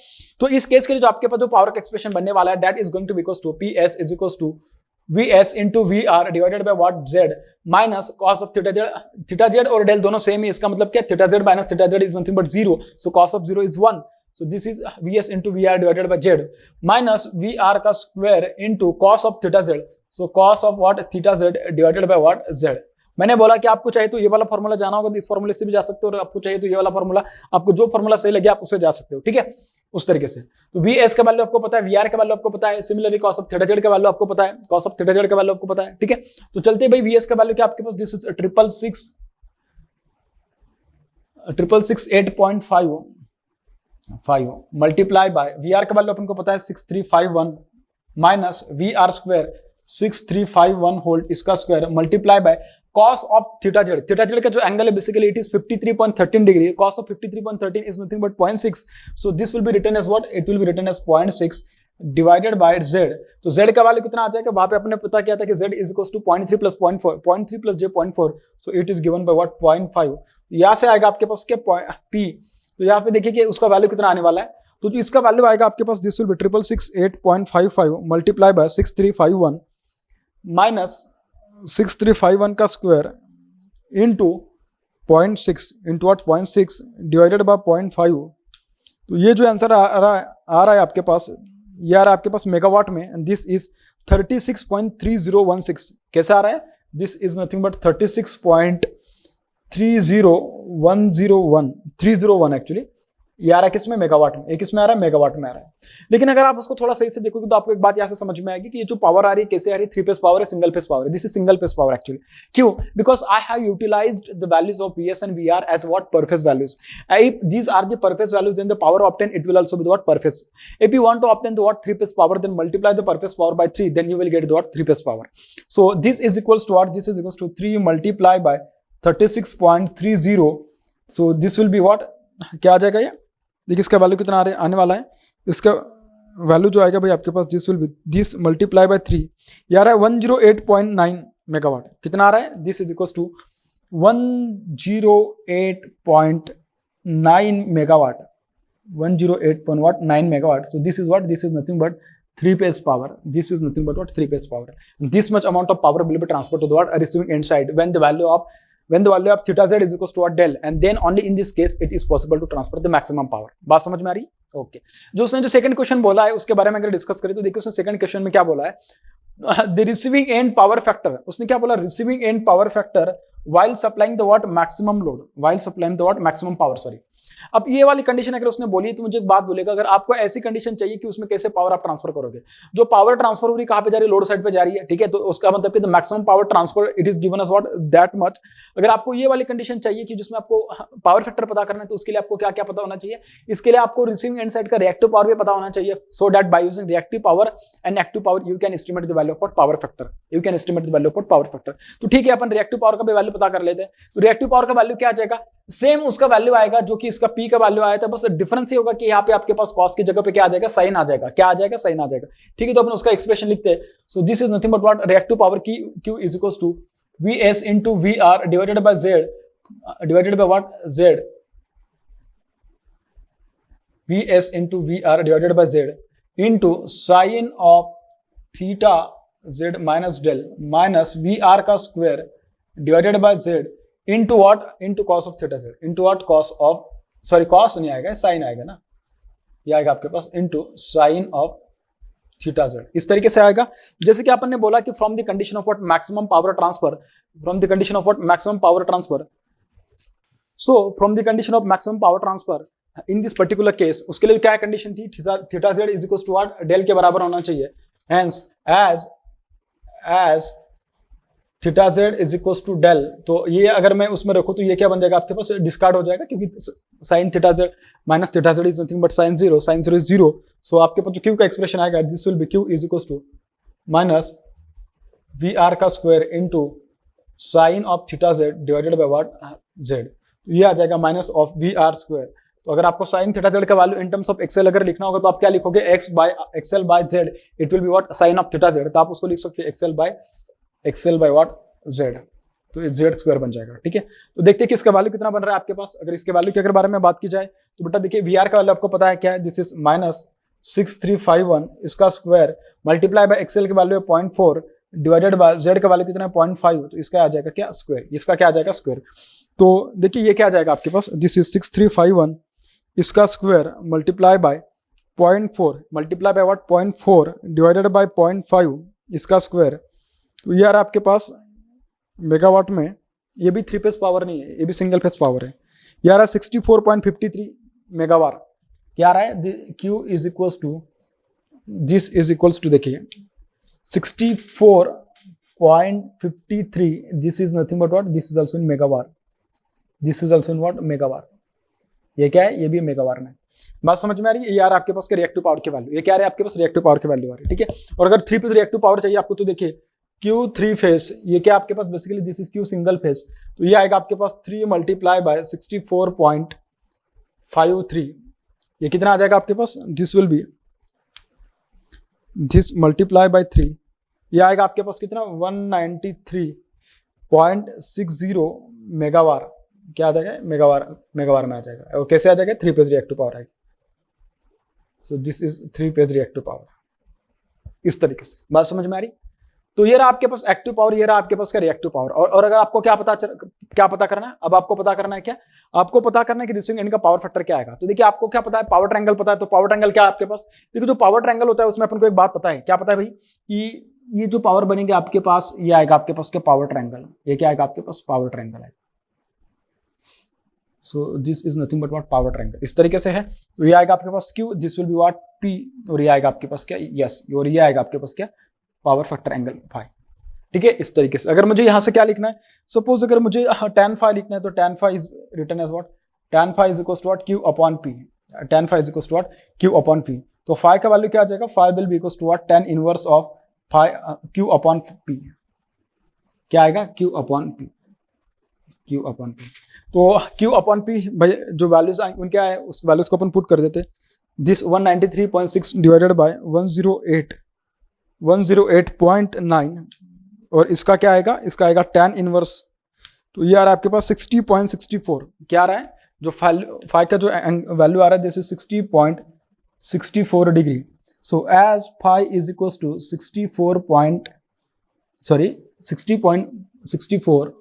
Speaker 1: तो इस केस के लिए जो आपके पास जो पावर का एक्सप्रेशन बनने वाला है, that is going to be equal to PS is equal to Vs into VR divided by what, Z minus cos of theta z और del दोनों सेम है, इसका मतलब क्या, theta z minus theta z is nothing but 0, so cos of 0 is 1, so this is Vs into VR divided by Z minus VR का square into cos of theta z, so cos of what, theta z divided by what, Z। मैंने बोला कि आपको चाहिए तो ये वाला formula जाना होगा तो इस फॉर्मूले से भी जा सकते हो, और आपको चाहिए तो ये वाला फॉर्मूला, आपको जो फॉर्मूला सही लगे आप उससे जा सकते हो, ठीक है, उस तरीके से। तो Vs का वैल्यू आपको पता है, VR का वैल्यू आपको पता है, similarly cos of theta Z का वैल्यू आपको पता है, cos ऑफ थीटा जेड का वैल्यू आपको पता है, ठीक है। तो चलते हैं भाई, Vs का वैल्यू क्या आपके पास, this is 668.5 multiply by VR का वैल्यू अपन को पता है 6351 माइनस VR स्क्वायर 6351 होल, इसका square multiply by cos of theta Z का जो एंगल है basically it is 53.13 degree, cos of 53.13 is nothing but 0.6, so this will be written as what, it will be written as 0.6 divided by z। तो z का value कितना आ जाएगा, वहां पे अपने पता किया था कि z is equal to 0.3 plus 0.4, 0.3 plus j 0.4, so it is given by what 0.5। यहां से आएगा आपके पास क्या p, तो यहाँ पे देखिए कि उसका वैल्यू कितना आने वाला है, तो जो इसका वैल्यू आएगा आपके पास this will be 668.55 multiply by 6351 minus 6351 का square into 0.6 into 0.6 divided by 0.5। तो ये जो आंसर आ रहा है आपके पास, ये आ रहा है आपके पास मेगावाट में, एंड दिस इज 36.3016। कैसे आ रहा है, this is nothing but 36.30101 actually, ये आ रहा है किसमें, मेगावाट में, एक इसमें आ रहा है मेगावाट में आ रहा है। लेकिन अगर आप उसको थोड़ा सही से देखोगे तो आपको एक बात यहाँ से समझ में आएगी कि ये जो पावर आ रही है कैसे आ रही है, 3 फेज पावर है, सिंगल फेज पावर है, this is single phase power actually. क्यों, because I have utilized the values of Vs and VR as what, per phase values. If these are the per phase values then the power obtain it will also be what, per phase. If you want to obtain the what 3 phase power then multiply the per phase power by 3, then you will get the what 3 phase power. So this is equals to what, this is equals to 3 multiply by 36.30, so this will be what, क्या आ जाएगा ये, देखिए इसका value कितना आने वाला है, इसका वैल्यू जो आएगा भाई आपके पास this will be this multiply by 3, ये आ रहा है 108.9 मेगावाट। कितना आ रहा है, this is equal to 108.9 megawatt, 108.9 megawatt. So this is what, this is nothing but 3-phase power. This is nothing but what, 3-phase power. This much amount of power will be transferred to the what, receiving end side when the value of theta z is equals to what, del, and then only in this case it is possible to transfer the maximum power. बात समझ में आ रही है? Okay जो उसने जो second question बोला है उसके बारे में अगर डिस्कस करें तो देखिए उसने सेकंड क्वेश्चन में क्या बोला है, the receiving and power factor, उसने क्या बोला, receiving end power factor while supplying the what maximum load, while supplying the what maximum power, sorry. अब ये वाली कंडीशन अगर उसने बोली तो मुझे एक बात बोलेगा, अगर आपको ऐसी कंडीशन चाहिए कि उसमें कैसे पावर आप ट्रांसफर करोगे, जो पावर ट्रांसफर हो रही कहां पे जा रही है, लोड साइड पे जा रही है, ठीक है, तो उसका मतलब कि the maximum power transfer it is given us what that much. अगर आपको ये वाली कंडीशन चाहिए कि जिसमें आपको पावर फैक्टर पता करना है तो उसके लिए आपको क्या क्या पता होना चाहिए, इसके लिए आपको रिसीविंग एंड साइड का रिएक्टिव पावर भी पता होना चाहिए, so that by using reactive power and active power you can estimate the value of power factor, you can estimate the value of power factor. तो ठीक है, अपन रिएक्टिव पावर का भी वैल्यू पता कर लेते हैं। तो रिएक्टिव पावर का वैल्यू क्या आ जाएगा, सेम उसका वैल्यू आएगा जो कि इसका पी का वैल्यू आया था, बस डिफरेंस ये होगा कि यहाँ पे आपके पास कॉस की जगह पे क्या आ जाएगा, साइन आ जाएगा, क्या आ जाएगा, साइन आ जाएगा, ठीक है। तो अपन उसका एक्सप्रेशन लिखते हैं, so this is nothing but what, reactive power की Q is equals to Vs into VR divided by Z, divided by what, Z, Vs into VR divided by Z into sine of theta Z minus del minus VR का square divided by Z into what, into cos of theta z, into what, cos of, sorry cos नहीं आएगा, sign आएगा ना, ये आएगा आपके पास into sine of theta z, इस तरीके से आएगा। जैसे कि अपन ने बोला कि from the condition of what maximum power transfer, from the condition of what maximum power transfer, so from the condition of maximum power transfer in this particular case, उसके लिए क्या कंडीशन थी, theta z is equal to what, del के बराबर होना चाहिए, hence as theta z is equal to del, तो ये अगर मैं उसमें रखूं तो ये क्या बन जाएगा आपके पास, डिस्कार्ड हो जाएगा, क्योंकि sine theta z minus theta z is nothing but sine zero is zero, so आपके पास जो q का एक्सप्रेशन आएगा, this will be q is equal to minus vr का square into sine of theta z divided by what, z, ये आ जाएगा minus of vr square. तो अगर आपको साइन थीटा z का value in terms of XL अगर लिखना होगा तो आप क्या लिखोगे, XL by z, it will be what, sine of theta z, तो आप उसको लिख सकते हैं एक्सएल बाय व्हाट, z, तो ये z स्क्वायर बन जाएगा, ठीक है। तो देखते हैं कि इसका वैल्यू कितना बन रहा है आपके पास। अगर इसके वैल्यू के अगर बारे में बात की जाए तो बेटा देखिए vr का वैल्यू आपको पता है क्या है, दिस इज माइनस 6351, इसका स्क्वायर मल्टीप्लाई बाय एक्सएल के वैल्यू है 0.4 डिवाइडेड बाय z का वैल्यू कितना है 0.5, तो इसका आ जाएगा क्या, स्क्वायर, इसका क्या आ जाएगा, स्क्वायर। तो देखिए ये क्या आ जाएगा आपके पास, दिस इज 6351, इसका square multiply bye 0.4 multiply by what, 0.4 divided by 0.5, इसका स्क्वायर, तो यार आपके पास मेगावाट में, ये भी 3 फेज पावर नहीं है, ये भी सिंगल फेज पावर है, यार 64.53 मेगावाट, क्या आ रहा है, Q is equals to, this is equals to, देखिए 64.53, this is nothing but what, this is also in megawatt, this is also in what, megawatt, ये क्या है, ये भी मेगावाट में। बात समझ में आ रही है, ये यार आपके पास के रिएक्टिव पावर की वैल्यू, ये क्या है आपके पास, रिएक्टिव पावर की वैल्यू आ रही है, ठीक है। और अगर 3 फेज रिएक्टिव पावर चाहिए आपको तो देखिए Q 3 फेज, ये क्या आपके पास basically, this is Q single phase, तो ये आएगा आपके पास 3 मल्टीप्लाई बाय 64.53, ये कितना आ जाएगा आपके पास, this will be, this multiply by 3, ये आएगा आपके पास कितना, 193.60 मेगावाट, क्या आ जाएगा, मेगावाट में आ जाएगा। और कैसे आ जाएगा, 3 फेज रिएक्टिव पावर आएगी, सो this is 3 phase reactive power, इस तरीके से। बात समझ में आ रही। तो ये रहा आपके पास एक्टिव पावर, ये रहा आपके पास का रिएक्टिव पावर। और अगर आपको क्या पता करना है, अब आपको पता करना है क्या, आपको पता करना है कि रिसीविंग एंड का पावर फैक्टर क्या आएगा। तो देखिए आपको क्या पता है, पावर ट्रायंगल पता है, तो पावर ट्रायंगल क्या है आपके पास, देखिए जो पावर ट्रायंगल होता है उसमें अपन को एक बात पता है, क्या पता है भाई, कि ये जो पावर बनेंगे आपके पास, ये आएगा आपके पास क्या, पावर ट्रायंगल, ये क्या आएगा आपके पास, पावर ट्रायंगल आएगा। सो this is nothing but what, power triangle, इस तरीके से है। तो ये आएगा आपके पास Q, this will be what, P, और ये आएगा आपके पास क्या, यस, और ये आएगा आपके पास क्या, पावर फैक्टर एंगल फाई, ठीक है, इस तरीके से। अगर मुझे यहां से क्या लिखना है, सपोज अगर मुझे tan phi लिखना है तो tan phi is written as what, tan phi is equals to what, Q upon P, tan phi is equals to what, Q upon P। तो phi का वैल्यू क्या आ जाएगा, phi will be equals to what, tan inverse of phi Q upon P, क्या आएगा, Q upon P, Q upon P। तो Q upon P भाई जो वैल्यूज उनके आए उस वैल्यूज को अपन पुट कर देते। दिस 193.6 डिवाइडेड बाय 108.9 और इसका क्या आएगा, इसका आएगा tan इनवर्स। तो ये आ रहा है आपके पास 60.64। क्या आ रहा है, जो फाई का जो वैल्यू आ रहा है this is 60.64 degree. So as phi is equal to 60.64,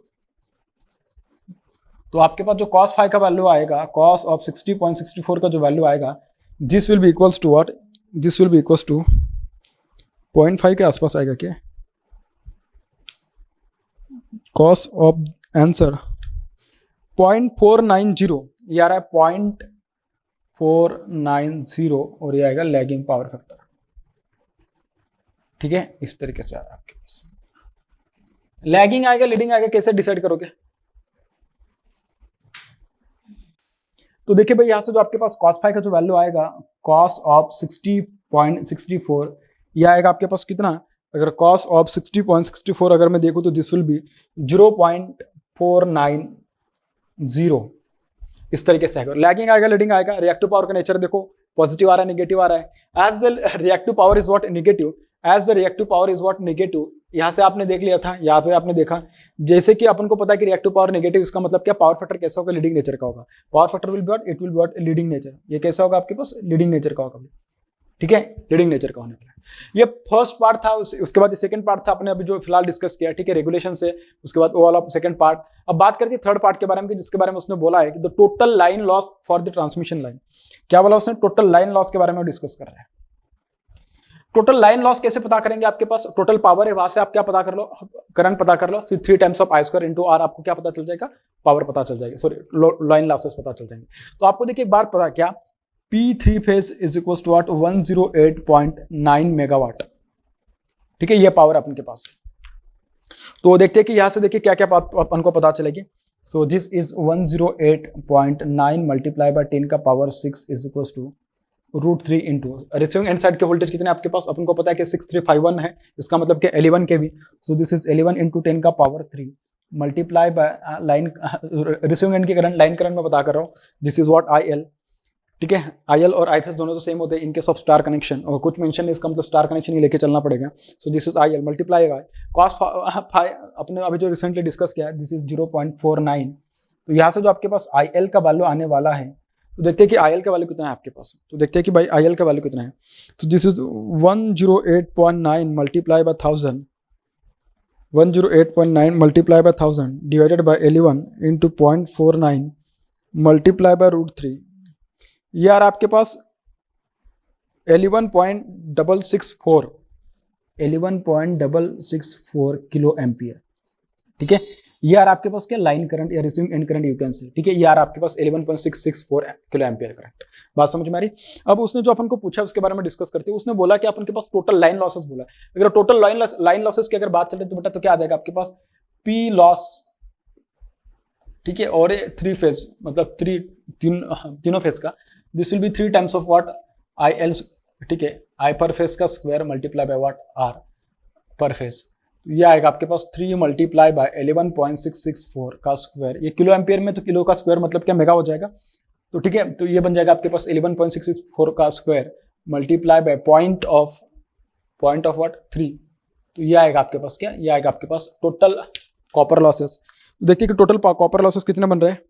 Speaker 1: तो आपके पास जो cos फाई का वैल्यू आएगा, cos ऑफ 60.64 का जो वैल्यू आएगा, this will be equals to what, this will be equals to 0.5 के आसपास आएगा क्या, cos ऑफ आंसर 0.490, ये आ रहा है 0.490 और ये आएगा लैगिंग पावर फैक्टर। ठीक है, इस तरीके से आ रहा है आपके पास। लैगिंग आएगा लीडिंग आएगा, कैसे डिसाइड करोगे? तो देखिए भाई, यहां से जो आपके पास cos फाई का जो वैल्यू आएगा, cos ऑफ 60.64, यह आएगा आपके पास कितना, अगर cos ऑफ 60.64 अगर मैं देखूं तो दिस विल बी 0.490, इस तरीके से आएगा। लैगिंग आएगा लीडिंग आएगा। रिएक्टिव पावर का नेचर देखो, पॉजिटिव आ रहा है नेगेटिव आ रहा है। As the reactive power is what negative, as the reactive power is what negative, यहां से आपने देख लिया था, यहाँ पे आपने देखा, जैसे कि अपन को पता है कि रिएक्टिव पावर नेगेटिव, इसका मतलब क्या, पावर फैक्टर कैसा होगा, लीडिंग नेचर का होगा। Power factor will be what, it will be what leading nature. ये कैसा होगा आपके पास, लीडिंग नेचर का होगा। ठीक है, लीडिंग नेचर का होने वाला है। ये फर्स्ट पार्ट था, उसके बाद सेकंड पार्ट था अपने अभी जो फिलहाल डिस्कस किया। ठीक है, रेगुलेशन से, उसके बाद वो वाला सेकंड पार्ट। अब बात करते हैं थर्ड पार्ट के बारे में, जिसके बारे में उसने बोला है कि the total line loss for the transmission line. क्या बोला उसने, टोटल लाइन लॉस के बारे में डिस्कस कर रहे हैं। टोटल लाइन लॉस कैसे पता करेंगे, आपके पास टोटल पावर है, वहां से आप क्या पता कर लो, करंट पता कर लो, 3 times of I² into R, आपको क्या पता चल जाएगा, पावर पता चल जाएगी, सॉरी लाइन लॉसेस पता चल जाएंगे। तो आपको देखिए एक बात पता क्या, P3 phase is equal to what, 108.9 megawatt. ठीक है, ये पावर अपन के पास। तो देखते हैं कि यहां से देखिए क्या क्या अपन को पता चलेगी। So this is 108.9 multiply by 10 का power 6 is equal to √3 into receiving end side के वोल्टेज कितने आपके पास, अपन को पता है कि 6351 है, इसका मतलब कि 11 kV। So this is 11 into 10 का power 3 multiply by line, receiving end की करंट, लाइन करंट में बता कर रहा हूँ, दिस इज व्हाट IL। ठीक है, IL और I फेज दोनों तो सेम होते हैं इनकेस ऑफ स्टार कनेक्शन, और कुछ मेंशन है इसका मतलब स्टार कनेक्शन ही लेके चलना पड़ेगा। So this is IL multiply by cos phi, अपने अभी जो रिसेंटली डिस्कस किया, दिस इज 0.49। तो यहाँ से जो आपके पास IL का वैल्यू आने वाला है, तो देखते हैं कि IL का वैल्यू कितना है आपके पास। तो देखते हैं कि भाई IL का वैल्यू कितना है। तो this is 108.9 multiply bye 1000, 108.9 multiply bye 1000 divided by 11 into 0.49 multiply by √3, ये यार आपके पास 11.664 किलो एम्पियर। ठीक है, ये यार आपके पास क्या, लाइन करंट या receiving end current you can say. ठीक है, ये यार आपके पास 11.664 किलो एम्पियर करंट। बात समझ में आ रही। अब उसने जो अपन को पूछा उसके बारे में डिस्कस करते हैं। उसने बोला कि अपन के पास टोटल लाइन लॉसेस बोला। अगर टोटल लाइन लॉसेस की अगर बात चले तो बेटा तो क्या आ जाएगा आपके पास, P लॉस। ठीक है, और 3 फेज मतलब तीनों फेज का, this will B 3 times of what IL। ठीक है, I पर फेज का square multiply by what R पर फेज, ये आएगा आपके पास 3 मल्टीप्लाई बाय 11.664 का स्क्वायर। ये किलो एम्पियर में, तो किलो का स्क्वायर मतलब क्या, मेगा हो जाएगा। तो ठीक है, तो ये बन जाएगा आपके पास 11.664 का square multiply by point of what 3। तो ये आएगा आपके पास क्या, ये आएगा आपके पास टोटल कॉपर लॉसेस। देखिए कि टोटल कॉपर लॉसेस कितने बन रहे हैं,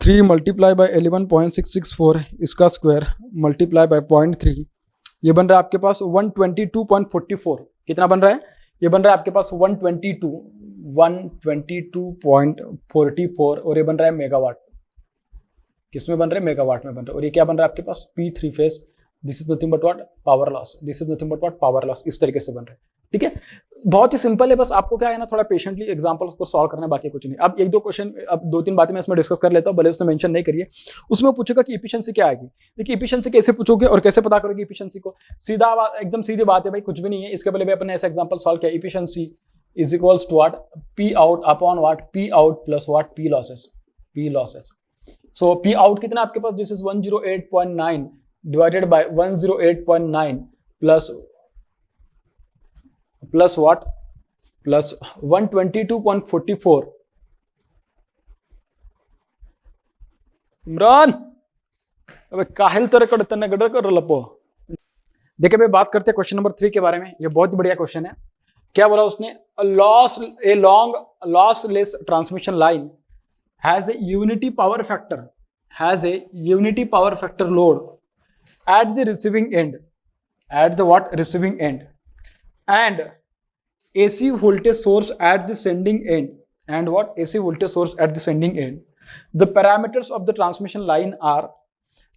Speaker 1: 3 मल्टीप्लाई बाय 11.664 इसका स्क्वायर मल्टीप्लाई बाय 0.3, ये बन रहा है आपके पास 122.44। कितना बन रहा है, ये बन रहा है आपके पास 122.44 और ये बन रहा है मेगावाट। किसमें बन रहा है, मेगावाट में बन रहा है। और ये क्या बन रहा है आपके पास, P3 phase, this is nothing but what, power loss, this is nothing but what, power loss. इस तरीके से बन रहा है। ठीक है, बहुत ही सिंपल है, बस आपको क्या है ना, थोड़ा पेशेंटली एग्जांपल्स को सॉल्व करना है, बाकी कुछ नहीं। अब 1-2 क्वेश्चन, अब 2-3 बातें मैं इसमें डिस्कस कर लेता हूँ, भले उसने मेंशन नहीं करिए। उसमें पूछेगा कि इफिशिएंसी क्या आएगी। देखिए इफिशिएंसी कैसे पूछोगे और कैसे पता करोगे इफिशिएंसी को, सीधा एकदम सीधी बात है भाई, कुछ भी नहीं है। इसके पहले भी अपने ऐसा एग्जांपल सॉल्व किया, efficiency is equals to what, P out upon what, P out plus what, P losses. So P out कितना आपके पास, this is 108.9 divided by 108.9 plus what plus 122.44। Imran अबे काहिल तरह कड़तन गडर कर लपो। देखिए भाई, बात करते हैं क्वेश्चन नंबर 3 के बारे में। ये बहुत बढ़िया क्वेश्चन है। क्या बोला उसने? A long lossless transmission line has A unity power factor load at the receiving end, at the what? Receiving end, and AC voltage source at the sending end, and what? AC voltage source at the sending end. The parameters of the transmission line are: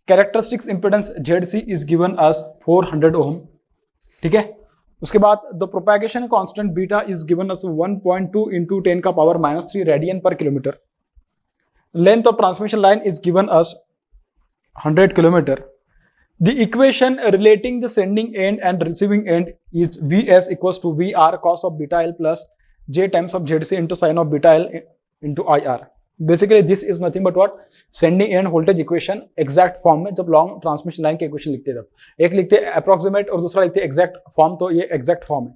Speaker 1: characteristics impedance ZC is given as 400 ohm, ठीक है। उसके बाद the propagation constant beta is given as 1.2 into 10 का power -3 radian per kilometer. Length of transmission line is given as 100 kilometer. The equation relating the sending end and receiving end is Vs equals to VR cos of beta L plus J times of ZC into sin of beta L into IR. Basically, this is nothing but what? Sending end voltage equation exact form में जब long transmission line के equation लिखते हैं, तब एक लिखते हैं approximate और दूसरा लिखते हैं एग्जैक्ट फॉर्म। तो ये एग्जैक्ट फॉर्म है।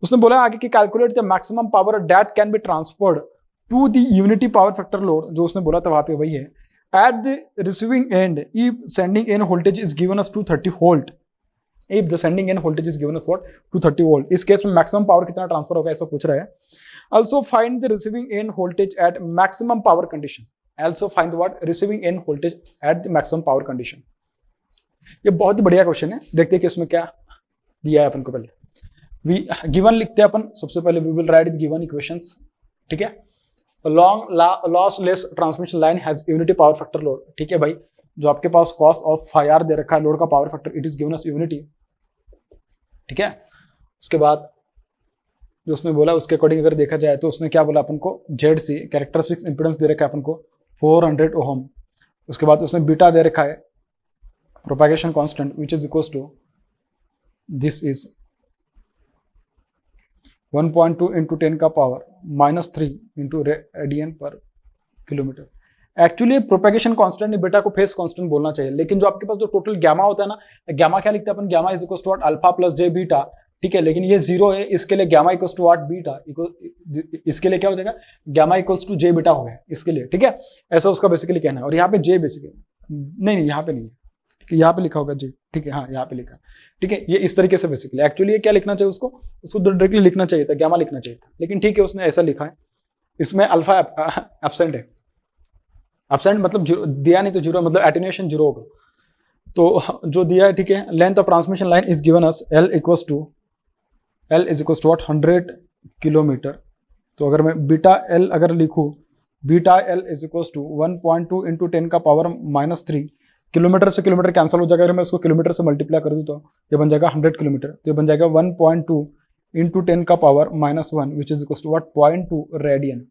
Speaker 1: उसने बोला आगे कि calculate the maximum power that can be transferred to the unity power factor load. जो उसने बोला था वहां पे वही है। At the receiving end, if sending end voltage is given as 230 volt, if the sending end voltage is given as what? 230 volt, इस case में मैक्सिमम पावर कितना ट्रांसफर होगा ऐसा पूछ रहा है। Also find the receiving end voltage at maximum power condition. Also find the what? Receiving end voltage at the maximum power condition. ये बहुत ही बढ़िया क्वेश्चन है। देखते हैं कि इसमें क्या दिया है अपन को। पहले गिवन लिखते हैं अपन। सबसे पहले we will write the given equations, ठीक है। Long lossless transmission line has unity power factor load, ठीक है भाई। जो आपके पास कॉस ऑफ फायर दे रखा है लोड का power factor, it is given as unity, ठीक है। उसके बाद जो उसने बोला उसके अकॉर्डिंग अगर देखा जाए तो उसने क्या बोला अपन को? ZC कैरेक्टरिस्टिक्स इंपीडेंस दे रखा है अपन को 400 ओम। उसके बाद उसने बीटा दे रखा है propagation constant which is equals to this is 1.2 into 10 का power -3 into radian per kilometre. Actually propagation constant beta को फेस कांस्टेंट बोलना चाहिए, लेकिन जो आपके पास जो टोटल गैमा होता है ना, गैमा क्या लिखते हैं अपन? Gamma is equals to what? Alpha plus J beta, ठीक है। लेकिन ये 0 है, इसके लिए gamma equals to what? Beta. इसके लिए क्या हो जाएगा? Gamma equals to J beta हो गया इसके लिए, ठीक है। ऐसा उसका बेसिकली कहना है। और यहाँ पे जे बेसिकली नहीं, यहाँ पे नहीं है, यहाँ पे लिखा होगा जी, ठीक है। हाँ, यहाँ पे लिखा, ठीक है। ये इस तरीके से बेसिकली एक्चुअली ये क्या लिखना चाहिए उसको डायरेक्टली लिखना चाहिए था, गैमा लिखना चाहिए था, लेकिन ठीक है उसने ऐसा लिखा है। इसमें अल्फा एब्सेंट है। एब्सेंट मतलब दिया नहीं तो जीरो, मतलब एटेन्यूएशन जीरो होगा। तो जो दिया है, ठीक है। Length of transmission line is given as L is equals to what? 100 kilometre. तो अगर मैं बीटा L अगर लिखूँ, beta L is equals to 1.2 into 10 का पावर -3। किलोमीटर से किलोमीटर कैंसिल हो जाएगा। अगर मैं इसको किलोमीटर से मल्टीप्लाई कर दूँ तो ये बन जाएगा 100 किलोमीटर। तो ये बन जाएगा 1.2 into 10 का power -1 which is equals to what? 0.2 radian,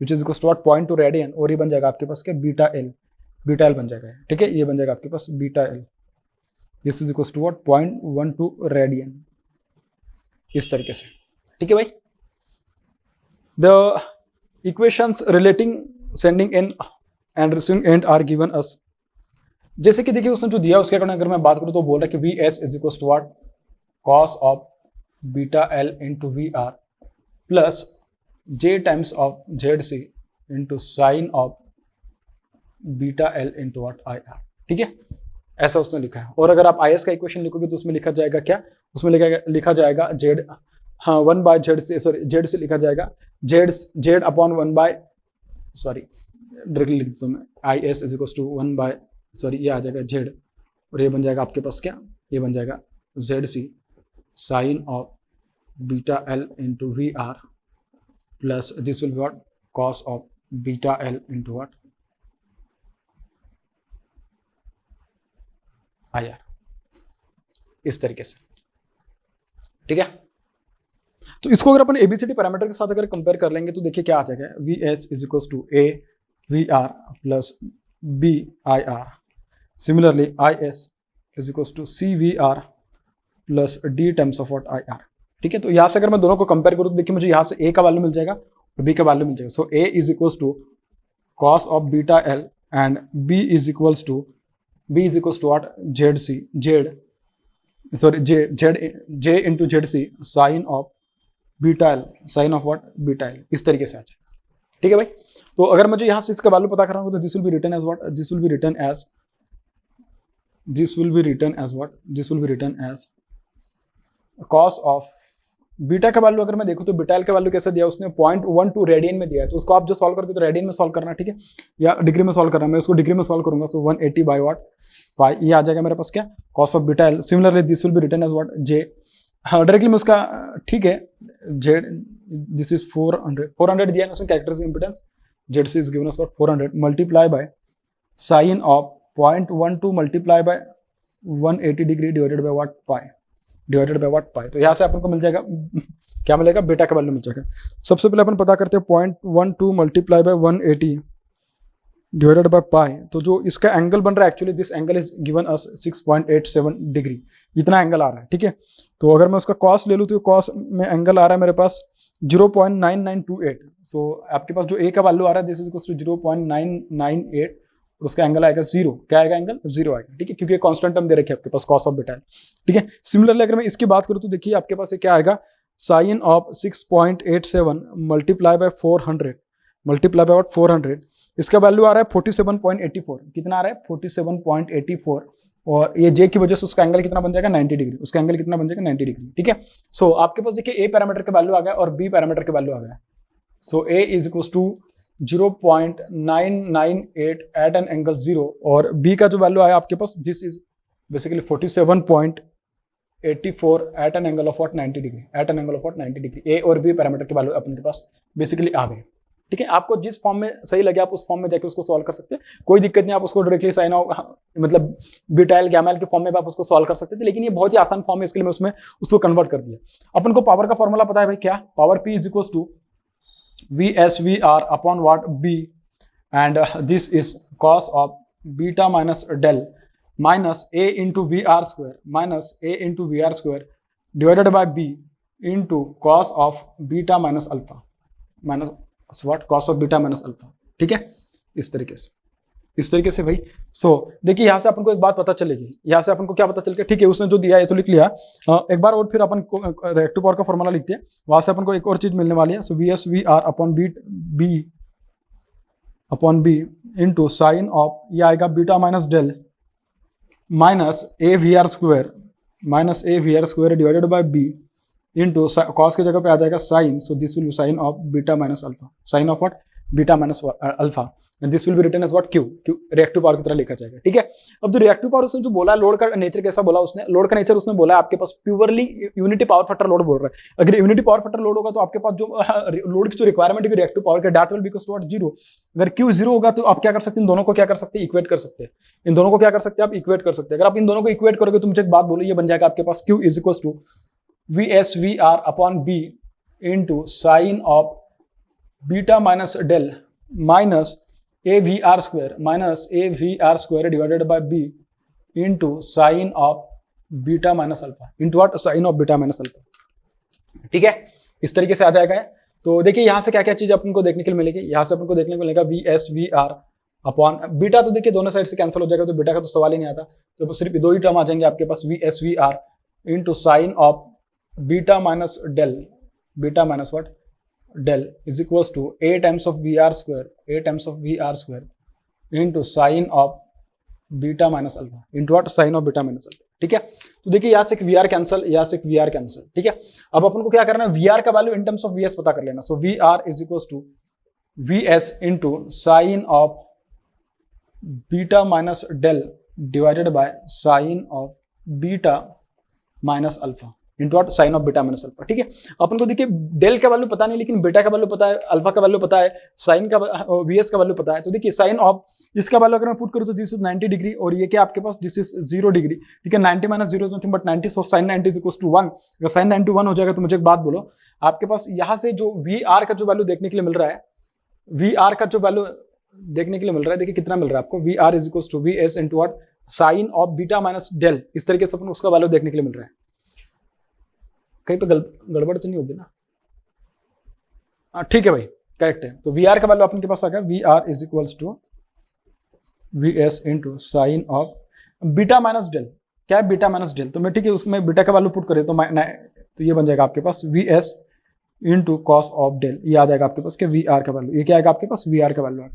Speaker 1: which is equals to what? 0.2 radian. और ये बन जाएगा आपके पास क्या? बीटा एल बन जाएगा, ठीक है। ये बन जाएगा आपके पास beta L, this is equals to what? 0.12 radian, इस तरीके से, ठीक है भाई। The equations relating sending end and receiving end are given us. जैसे कि देखिए उसने जो दिया उसके अकॉर्डिंग अगर मैं बात करूं तो बोल रहा है कि Vs is equals to what? Cos of beta L into VR plus J times of ZC into sine of beta L into what? IR, ठीक है। ऐसा उसने लिखा है। और अगर आप IS का इक्वेशन लिखोगे तो उसमें लिखा जाएगा क्या? उसमें लिखा जाएगा Z, हाँ, 1/ZC, सॉरी ZC लिखा जाएगा Z अपॉन 1/, सॉरी डायरेक्टली लिख दूँ मैं, IS is equals to 1/, sorry ये आ जाएगा Z, और ये बन जाएगा आपके पास क्या? ये बन जाएगा ZC sine of beta L into VR plus this will be what? Cos of beta L into what? IR, इस तरीके से, ठीक है। तो इसको अगर अपन ABCD पैरामीटर के साथ अगर कंपेयर कर लेंगे तो देखिए क्या आ जाएगा? VS is equals to A VR plus B IR। Similarly, IS is equals to CVR plus D times of what? IR, ठीक है। तो यहाँ से अगर मैं दोनों को कंपेयर करूँ तो देखिए मुझे यहाँ से A का वैल्यू मिल जाएगा और B का वैल्यू मिल जाएगा। So A is equals to cos of beta L and B is equals to what? J into ZC sine of beta L, sine of what, beta L, इस तरीके से आ जाएगा। ठीक है भाई। तो अगर मुझे यहाँ से इसका वैल्यू पता करना होगा तो this will be written as what, this will be written as, this will be written as what, this will be written as cos of beta का वैल्यू। अगर मैं देखूं तो बीटा एल का वैल्यू कैसे दिया उसने, 0.12 रेडियन में दिया है, तो उसको आप जो सॉल्व करके तो रेडियन में सॉल्व करना, ठीक है, या डिग्री में सॉल्व करना। मैं उसको डिग्री में सॉल्व करूंगा, सो 180 बाई व्हाट, पाई, ये आ जाएगा मेरे पास क्या, cos of beta L. Similarly this will be written as what, J, हाँ डायरेक्टली मैं उसका, ठीक है, जेड, दिस इज 400 दिया है उसने characteristic impedance, Z C is given us what 400 multiply by sine of 0.12 multiply by 180 degree divided by what, pi, divided by what, pi. तो यहाँ से अपन को मिल जाएगा क्या मिलेगा, बीटा का वैल्यू मिल जाएगा। सबसे पहले अपन पता करते हैं 0.12 multiply by 180 divided by pi. तो जो इसका एंगल बन रहा है, actually this angle is given us 6.87 degree, इतना एंगल आ रहा है, ठीक है। तो अगर मैं उसका कॉस ले लूँ तो कॉस में एंगल आ रहा है मेरे पास 0.9928। सो आपके पास जो ए का वैल्यू आ रहा है दिस इज इक्वल टू 0.998 और उसका एंगल आएगा 0, क्या आएगा, एंगल 0 आएगा, ठीक है, क्योंकि कांस्टेंट टर्म दे रखी है आपके पास कॉस ऑफ बीटा, ठीक है। सिमिलरली अगर मैं इसकी बात करूँ तो देखिए आपके पास ये क्या आएगा, sine of 6.87 multiply by 400 multiply by 400, इसका वैल्यू आ रहा है 47.84, कितना आ रहा है 47.84, और ये जे की वजह से उसका एंगल कितना बन जाएगा 90 डिग्री, उसका एंगल कितना बन जाएगा 90 डिग्री, ठीक है। सो आपके पास देखिए ए पैरामीटर का वैल्यू आ गया और बी पैरामीटर का वैल्यू आ गया। So A is equal to 0.998 at an angle 0 और बी का जो वैल्यू आया आपके पास this is basically 47.84 at an angle of what 90 degree, at an angle of what 90 degree. A और बी पैरामीटर के वैल्यू अपन के पास बेसिकली आ गए, ठीक है। आपको जिस फॉर्म में सही लगे आप उस फॉर्म में जाके उसको सॉल्व कर सकते हैं, कोई दिक्कत नहीं, आप उसको डायरेक्टली साइन ऑफ मतलब बीटा एल गामा एल के फॉर्म में आप उसको सॉल्व कर सकते थे, लेकिन ये बहुत ही आसान फॉर्म है, इसके लिए मैं उसमें उसको कन्वर्ट कर दिया। अपन को पावर का फॉर्मूला पता है भाई, क्या, power P is equal to VSVR upon what B, and this is cos of beta minus del minus A into V are square minus A into V are square divided by B into cos of beta minus alpha minus what, cos of beta minus alpha, ठीक है, इस तरीके से भाई। सो देखिए यहाँ से अपन को एक बात पता चलेगी, यहाँ से अपन को क्या पता चल गया, ठीक है, उसने जो दिया है तो लिख लिया, एक बार और फिर अपन को रिएक्टिव पावर का फॉर्मूला लिखते हैं, वहां से अपन को एक और चीज मिलने वाली है। So VSVR upon B into sine of, ये आएगा beta minus del minus A V are square divided by B into cos की जगह पे आ जाएगा sine, so this will be sine of beta minus alpha, sine of what, beta minus alpha, and this will be written as what, Q reactive power की तरह लिखा जाएगा, ठीक है। अब जो रिएक्टिव पावर उसने जो बोला, लोड का नेचर कैसा बोला उसने, लोड का नेचर उसने बोला आपके पास purely unity power factor load बोल रहा है। अगर यूनिटी पावर फैक्टर लोड होगा तो आपके पास जो लोड की जो रिक्वायरमेंट है रिएक्टिव पावर का, that will be equal to what, 0। अगर क्यू 0 होगा तो आप क्या कर सकते हैं, इन दोनों को क्या कर सकते हैं, इक्वेट कर सकते हैं, इन दोनों को क्या कर सकते हैं आप, इक्वेट कर सकते हैं। अगर आप इन दोनों को इक्वेट करोगे तो मुझे एक बात बोलो, ये बन जाएगा आपके पास Q is equal to VSVR upon B into sine of beta minus del minus AVR square divided by B into sine of beta minus alpha into what, sine of beta minus alpha, ठीक है, इस तरीके से आ जाएगा। तो देखिए यहाँ से क्या क्या चीज अपन को देखने के लिए मिलेगी, यहाँ से अपन को देखने को मिलेगा VSVR अपॉन बीटा, तो देखिए दोनों साइड से कैंसिल हो जाएगा, तो बीटा का तो सवाल ही नहीं आता, तो सिर्फ दो ही टर्म आ जाएंगे आपके पास, VSVR into sine of beta minus del, beta minus what, del is equals to a times of VR square into sin of beta minus alpha into what, sin of beta minus alpha, ठीक है। तो देखिए यहाँ से एक VR cancel, यहाँ से एक VR कैंसिल, ठीक है। अब अपन को क्या करना है, VR का value in terms of VS पता कर लेना। So VR is equal to VS into sine of beta minus del divided by sine of beta minus alpha into what, sine of beta minus alpha, ठीक है। अपन को देखिए del का value पता नहीं, लेकिन बीटा का वैल्यू पता है, अल्फा का वैल्यू पता है, साइन का VS का वैल्यू पता है। तो देखिए साइन ऑफ इसका वैल्यू अगर मैं पुट करूं तो दिस इज 90 डिग्री और ये क्या आपके पास, दिस इज 0 डिग्री, ठीक है। 90 minus 0 is nothing but 90, so sine 90 is equal to 1। अगर साइन 90 1 हो जाएगा तो मुझे एक बात बोलो, आपके पास यहाँ से जो VR का जो वैल्यू देखने के लिए मिल रहा है, VR का जो वैल्यू देखने के लिए मिल रहा है, देखिए कितना मिल रहा है आपको, VR is equal to VS into what, sine of beta minus del, इस तरीके से अपन उसका वैल्यू देखने के लिए मिल रहा है। कहीं पे गड़बड़ तो नहीं होगी ना, हाँ ठीक है भाई, करेक्ट है। तो VR का वैल्यू अपन के पास आ गया, VR is equals to VS into sine of beta minus del, क्या है बीटा माइनस डेल, तो मैं ठीक है उसमें बीटा का वैल्यू पुट करें तो ये बन जाएगा आपके पास VS into cos of del, ये आ जाएगा आपके पास के वी आर का वैल्यू, ये क्या आएगा आपके पास वी आर का वैल्यू।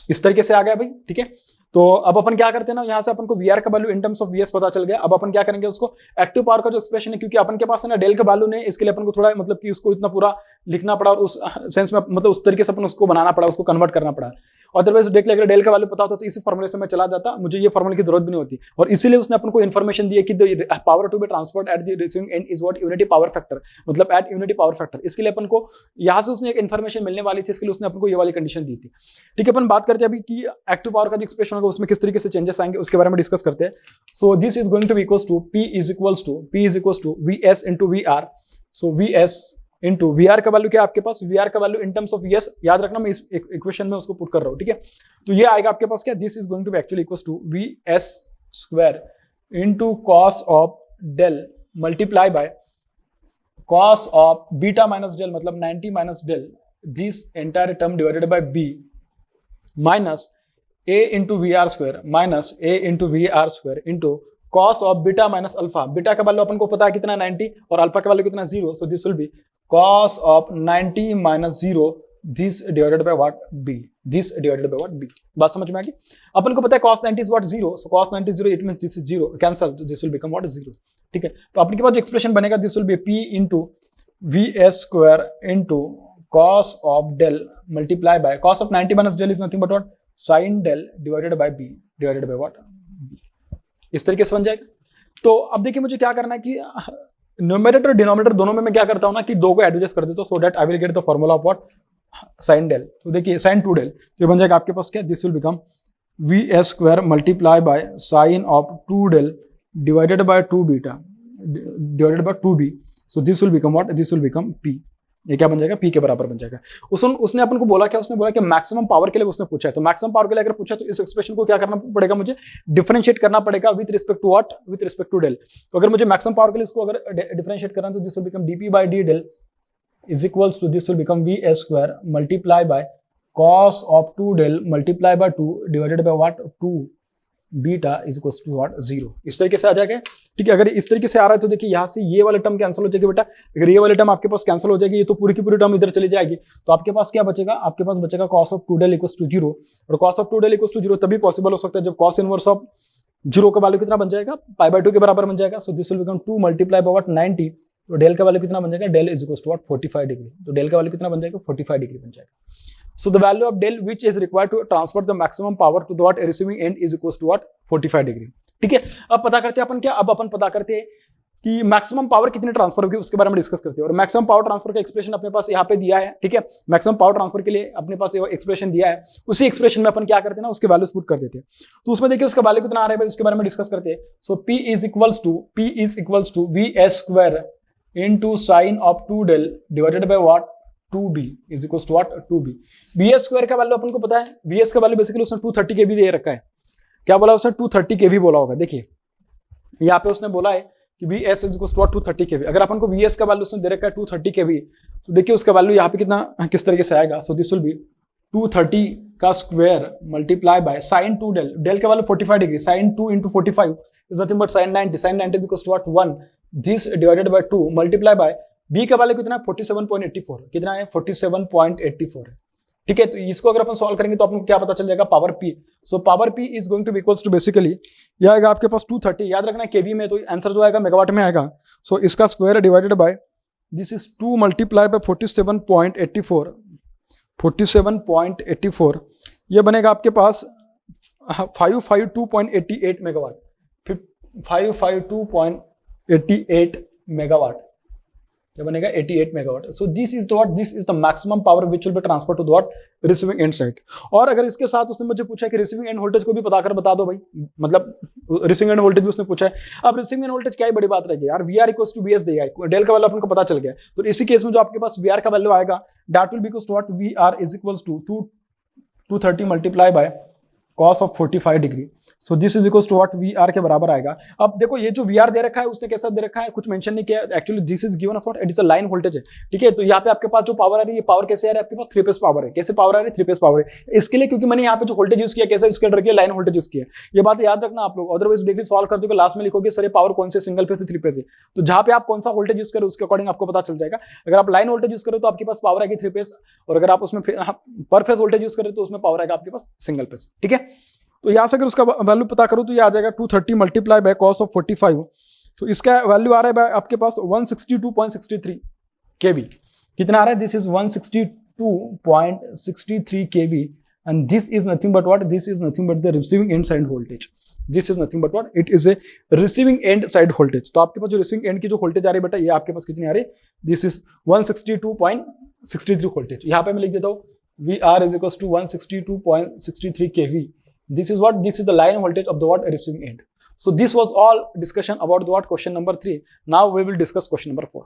Speaker 1: इस तरीके से आ गया भाई, ठीक है। तो अब अपन क्या करते हैं ना, यहाँ से अपन को वी आर का value in terms of V S पता चल गया। अब अपन क्या करेंगे, उसको एक्टिव पावर का जो एक्सप्रेशन है, क्योंकि अपन के पास है ना डेल का वैल्यू नहीं, इसके लिए अपन को थोड़ा मतलब कि उसको इतना पूरा लिखना पड़ा और उस सेंस में मतलब उस तरीके से अपन उसको बनाना पड़ा, उसको कन्वर्ट करना पड़ा। अदरवाइज देख ले, अगर डेल का वैल्यू पता होता तो इसी फॉर्मूले से मैं चला जाता, मुझे ये फॉर्मूले की जरूरत भी नहीं होती। और इसीलिए उसने अपन को इन्फॉर्मेशन दी है कि the power to be transferred at the receiving end is what unity power factor, मतलब एट यूनिटी पावर फैक्टर। इसके लिए अपन को यहाँ से उसने एक इन्फॉर्मेशन मिलने वाली थी, इसके लिए उसने अपन को ये वाली कंडीशन दी थी, ठीक है। अपन बात करते हैं अभी कि एक्टिव पावर का जो एक्सप्रेशन होगा उसमें किस तरीके से चेंजेस आएंगे, उसके बारे में डिस्कस करते हैं। So this is going to be equals to P is equals to VS into VR। So VS into VR का वैल्यू क्या है आपके पास, VR का value in terms of VS, याद रखना मैं इस इक्वेशन में उसको पुट कर रहा हूँ, ठीक है। तो ये आएगा आपके पास क्या, this is going to be actually equals to VS square into cos of del multiply by cos of beta minus del, मतलब 90 minus del, this entire term divided by B minus A into VR square minus A into VR square into cos of beta minus alpha. Beta का value अपन को पता है कितना 90 और alpha का value कितना 0, सो this will be cos of 90 minus 0 this divided by what b, this divided by what b। बात समझ में आ गई। अपन को पता है cos 90 is what 0, so cos 90 0 it means this is 0 cancel, so this will become what 0, ठीक है। तो अपने के पास जो एक्सप्रेशन बनेगा this will be p into vs square into cos of del multiply by cos of 90 minus del is nothing but what sin del divided by b divided by what b। इस तरीके से बन जाएगा। तो अब देखिए मुझे क्या करना है कि न्यूमरेटर और डिनोमिनेटर दोनों में मैं क्या करता हूं ना कि दो को एडजस्ट कर देता हूं, so that I will get the formula of what sin del। तो देखिए sin 2 del, तो ये बन जाएगा आपके पास क्या, this will become VS square multiply by sin of 2 del divided by 2 beta divided by 2b, so this will become what, this will become p। ये क्या बन जाएगा, p के बराबर बन जाएगा। उसने अपन को बोला क्या, उसने बोला कि मैक्सिमम पावर के लिए उसने पूछा है, तो मैक्सिमम पावर के लिए अगर पूछा तो इस एक्सप्रेशन को क्या करना पड़ेगा, मुझे डिफरेंशिएट करना पड़ेगा with respect to what, with respect to del. तो अगर मुझे मैक्सिमम पावर के लिए इसको अगर डिफरेंशिएट करना है तो this will become dp by d del is equals to this will become VS square multiply by cos of 2 del multiply by 2 divided by what 2 beta is equal to what 0। इस तरीके से आ जाएगा, ठीक है। अगर इस तरीके से आ रहा है तो देखिए यहाँ से ये वाला टर्म कैंसिल हो जाएगी बेटा, अगर ये वाली टर्म आपके पास कैंसिल हो जाएगी, ये तो पूरी की पूरी टर्म इधर चली जाएगी, तो आपके पास क्या बचेगा, आपके पास बचेगा cos of 2 del equal to 0। और cos of 2 del equal to 0 तभी पॉसिबल हो सकता है जब cos इनवर्स ऑफ 0 का वैल्यू कितना बन जाएगा, π/2 के बराबर बन जाएगा। So this will become 2 multiply by what 90, तो डेल का वैल्यू कितना बन जाएगा, del is equal to what 45 degree. तो डेल का वैल्यू कितना बन जाएगा, 45 डिग्री बन जाएगा। So the value of del which is required to transfer the maximum power to the what receiving end is equals to what 45 degree, ठीक है। अब पता करते हैं अपन क्या, अब अपन पता करते हैं कि मैक्सिमम पावर कितनी ट्रांसफर होगी, उसके बारे में डिस्कस करते हैं। और मैक्सिमम पावर ट्रांसफर का एक्सप्रेशन अपने पास यहाँ पे दिया है, ठीक है। मैक्सिमम पावर ट्रांसफर के लिए अपने पास एक्सप्रेशन दिया है, उसी एक्सप्रेशन में अपन क्या करते हैं ना, उसके वैल्यूज पुट कर देते हैं। तो उसमें देखिए उसका वैल्यू कितना आ रहा है भाई, उसके बारे में डिस्कस करते हैं। So p is equals to VS square into sin of 2 del divided by what 2b is equals to what 2b। VS square का वैल्यू अपन को पता है, VS का वैल्यू बेसिकली उसने 230 kV दे रखा है। क्या बोला उसने, 230 kV बोला होगा। देखिए यहाँ पे उसने बोला है कि VS is equals to 230 kV। अगर अपन को VS का वैल्यू उसने दे रखा है 230 kV, तो देखिए उसका वैल्यू यहाँ पे कितना किस तरीके से आएगा। सो दिस विल बी 230 का square multiply by sin 2 del, del का value 45 degree, sin 2 into 45 is nothing but sin 90 is equals to what 1, this divided by 2 multiply by b का वैल्यू कितना है 47.84, कितना है 47.84 है, ठीक है। तो इसको अगर अपन सॉल्व करेंगे तो अपन को क्या पता चल जाएगा, power p। So power p is going to be equals to basically ये आएगा आपके पास 230, याद रखना kV में, तो आंसर जो आएगा मेगावाट में आएगा। सो इसका square divided by this is 2 multiply bye 47.84, ये बनेगा आपके पास 552.88 मेगावाट, 552.88 मेगावाट, क्या बनेगा 88 megawatt. So this is the maximum power which will be transfer to the receiving end side. और अगर इसके साथ उसने मुझे पूछा कि रिसीविंग एंड वोल्टेज को भी बताकर बता दो भाई, मतलब रिसीविंग एंड वोल्टेज भी उसने पूछा है। अब रिसीविंग एंड वोल्टेज क्या ही बड़ी बात रहेगी यार, VR इक्वल्स टू VS दिया है, डेल का वैल्यू अपन को पता चल गया। तो इसी केस में जो आपके पास VR का वैल्यू आएगा that will be equals to what VR is equals to 230 multiply by cos of 45 degree. So this is equals to what VR के बराबर आएगा। अब देखो ये जो VR दे रखा है उसने कैसा दे रखा है, कुछ मेंशन नहीं किया। Actually this is given us what, it is a line voltage है, ठीक है। तो यहाँ पे आपके पास जो पावर आ रही है, पावर कैसे आ रही है आपके पास, 3 फेज पावर है। कैसे पावर आ रही है, 3 फेज पावर है। इसके लिए क्योंकि मैंने यहाँ पे जो वोल्टेज यूज किया, कैसे यूज कर रखी है, लाइन वोल्टेज यूज किया है। ये बात याद रखना आप लोग, अदरवाइज देखिए सॉल्व कर दोगे लास्ट में लिखोगे सर ये पावर कौन से सिंगल फेज से 3 फेज है। तो जहाँ पे आप कौन सा वोल्टेज यूज करो उसके अकॉर्डिंग आपको पता चल जाएगा। अगर आप लाइन वोल्टेज यूज करो तो आपके पास पावर आएगी 3 फेज, और अगर आप उसमें पर फेज वोल्टेज यूज करें तो उसमें पावर आएगा आपके पास सिंगल फेज, ठीक है। तो यहाँ से अगर उसका वैल्यू पता करूँ तो ये आ जाएगा 230 मल्टीप्लाई बाय cos ऑफ 45। तो इसका वैल्यू आ रहा है आपके पास 162.63 kV। कितना आ रहा है, this is 162.63 kV and this is nothing but what, this is nothing but the receiving end side voltage. This is nothing but what, it is a receiving end side voltage. तो आपके पास जो receiving end की जो voltage आ रही है बेटा, ये आपके पास कितनी आ रही है, दिस इज 162.63 वोल्टेज। यहाँ पे मैं लिख देता हूँ VR is equals to 162.63 kV. This is what, this is the line voltage of the what, receiving end. So this was all discussion about the what, question number 3. Now we will discuss question number 4.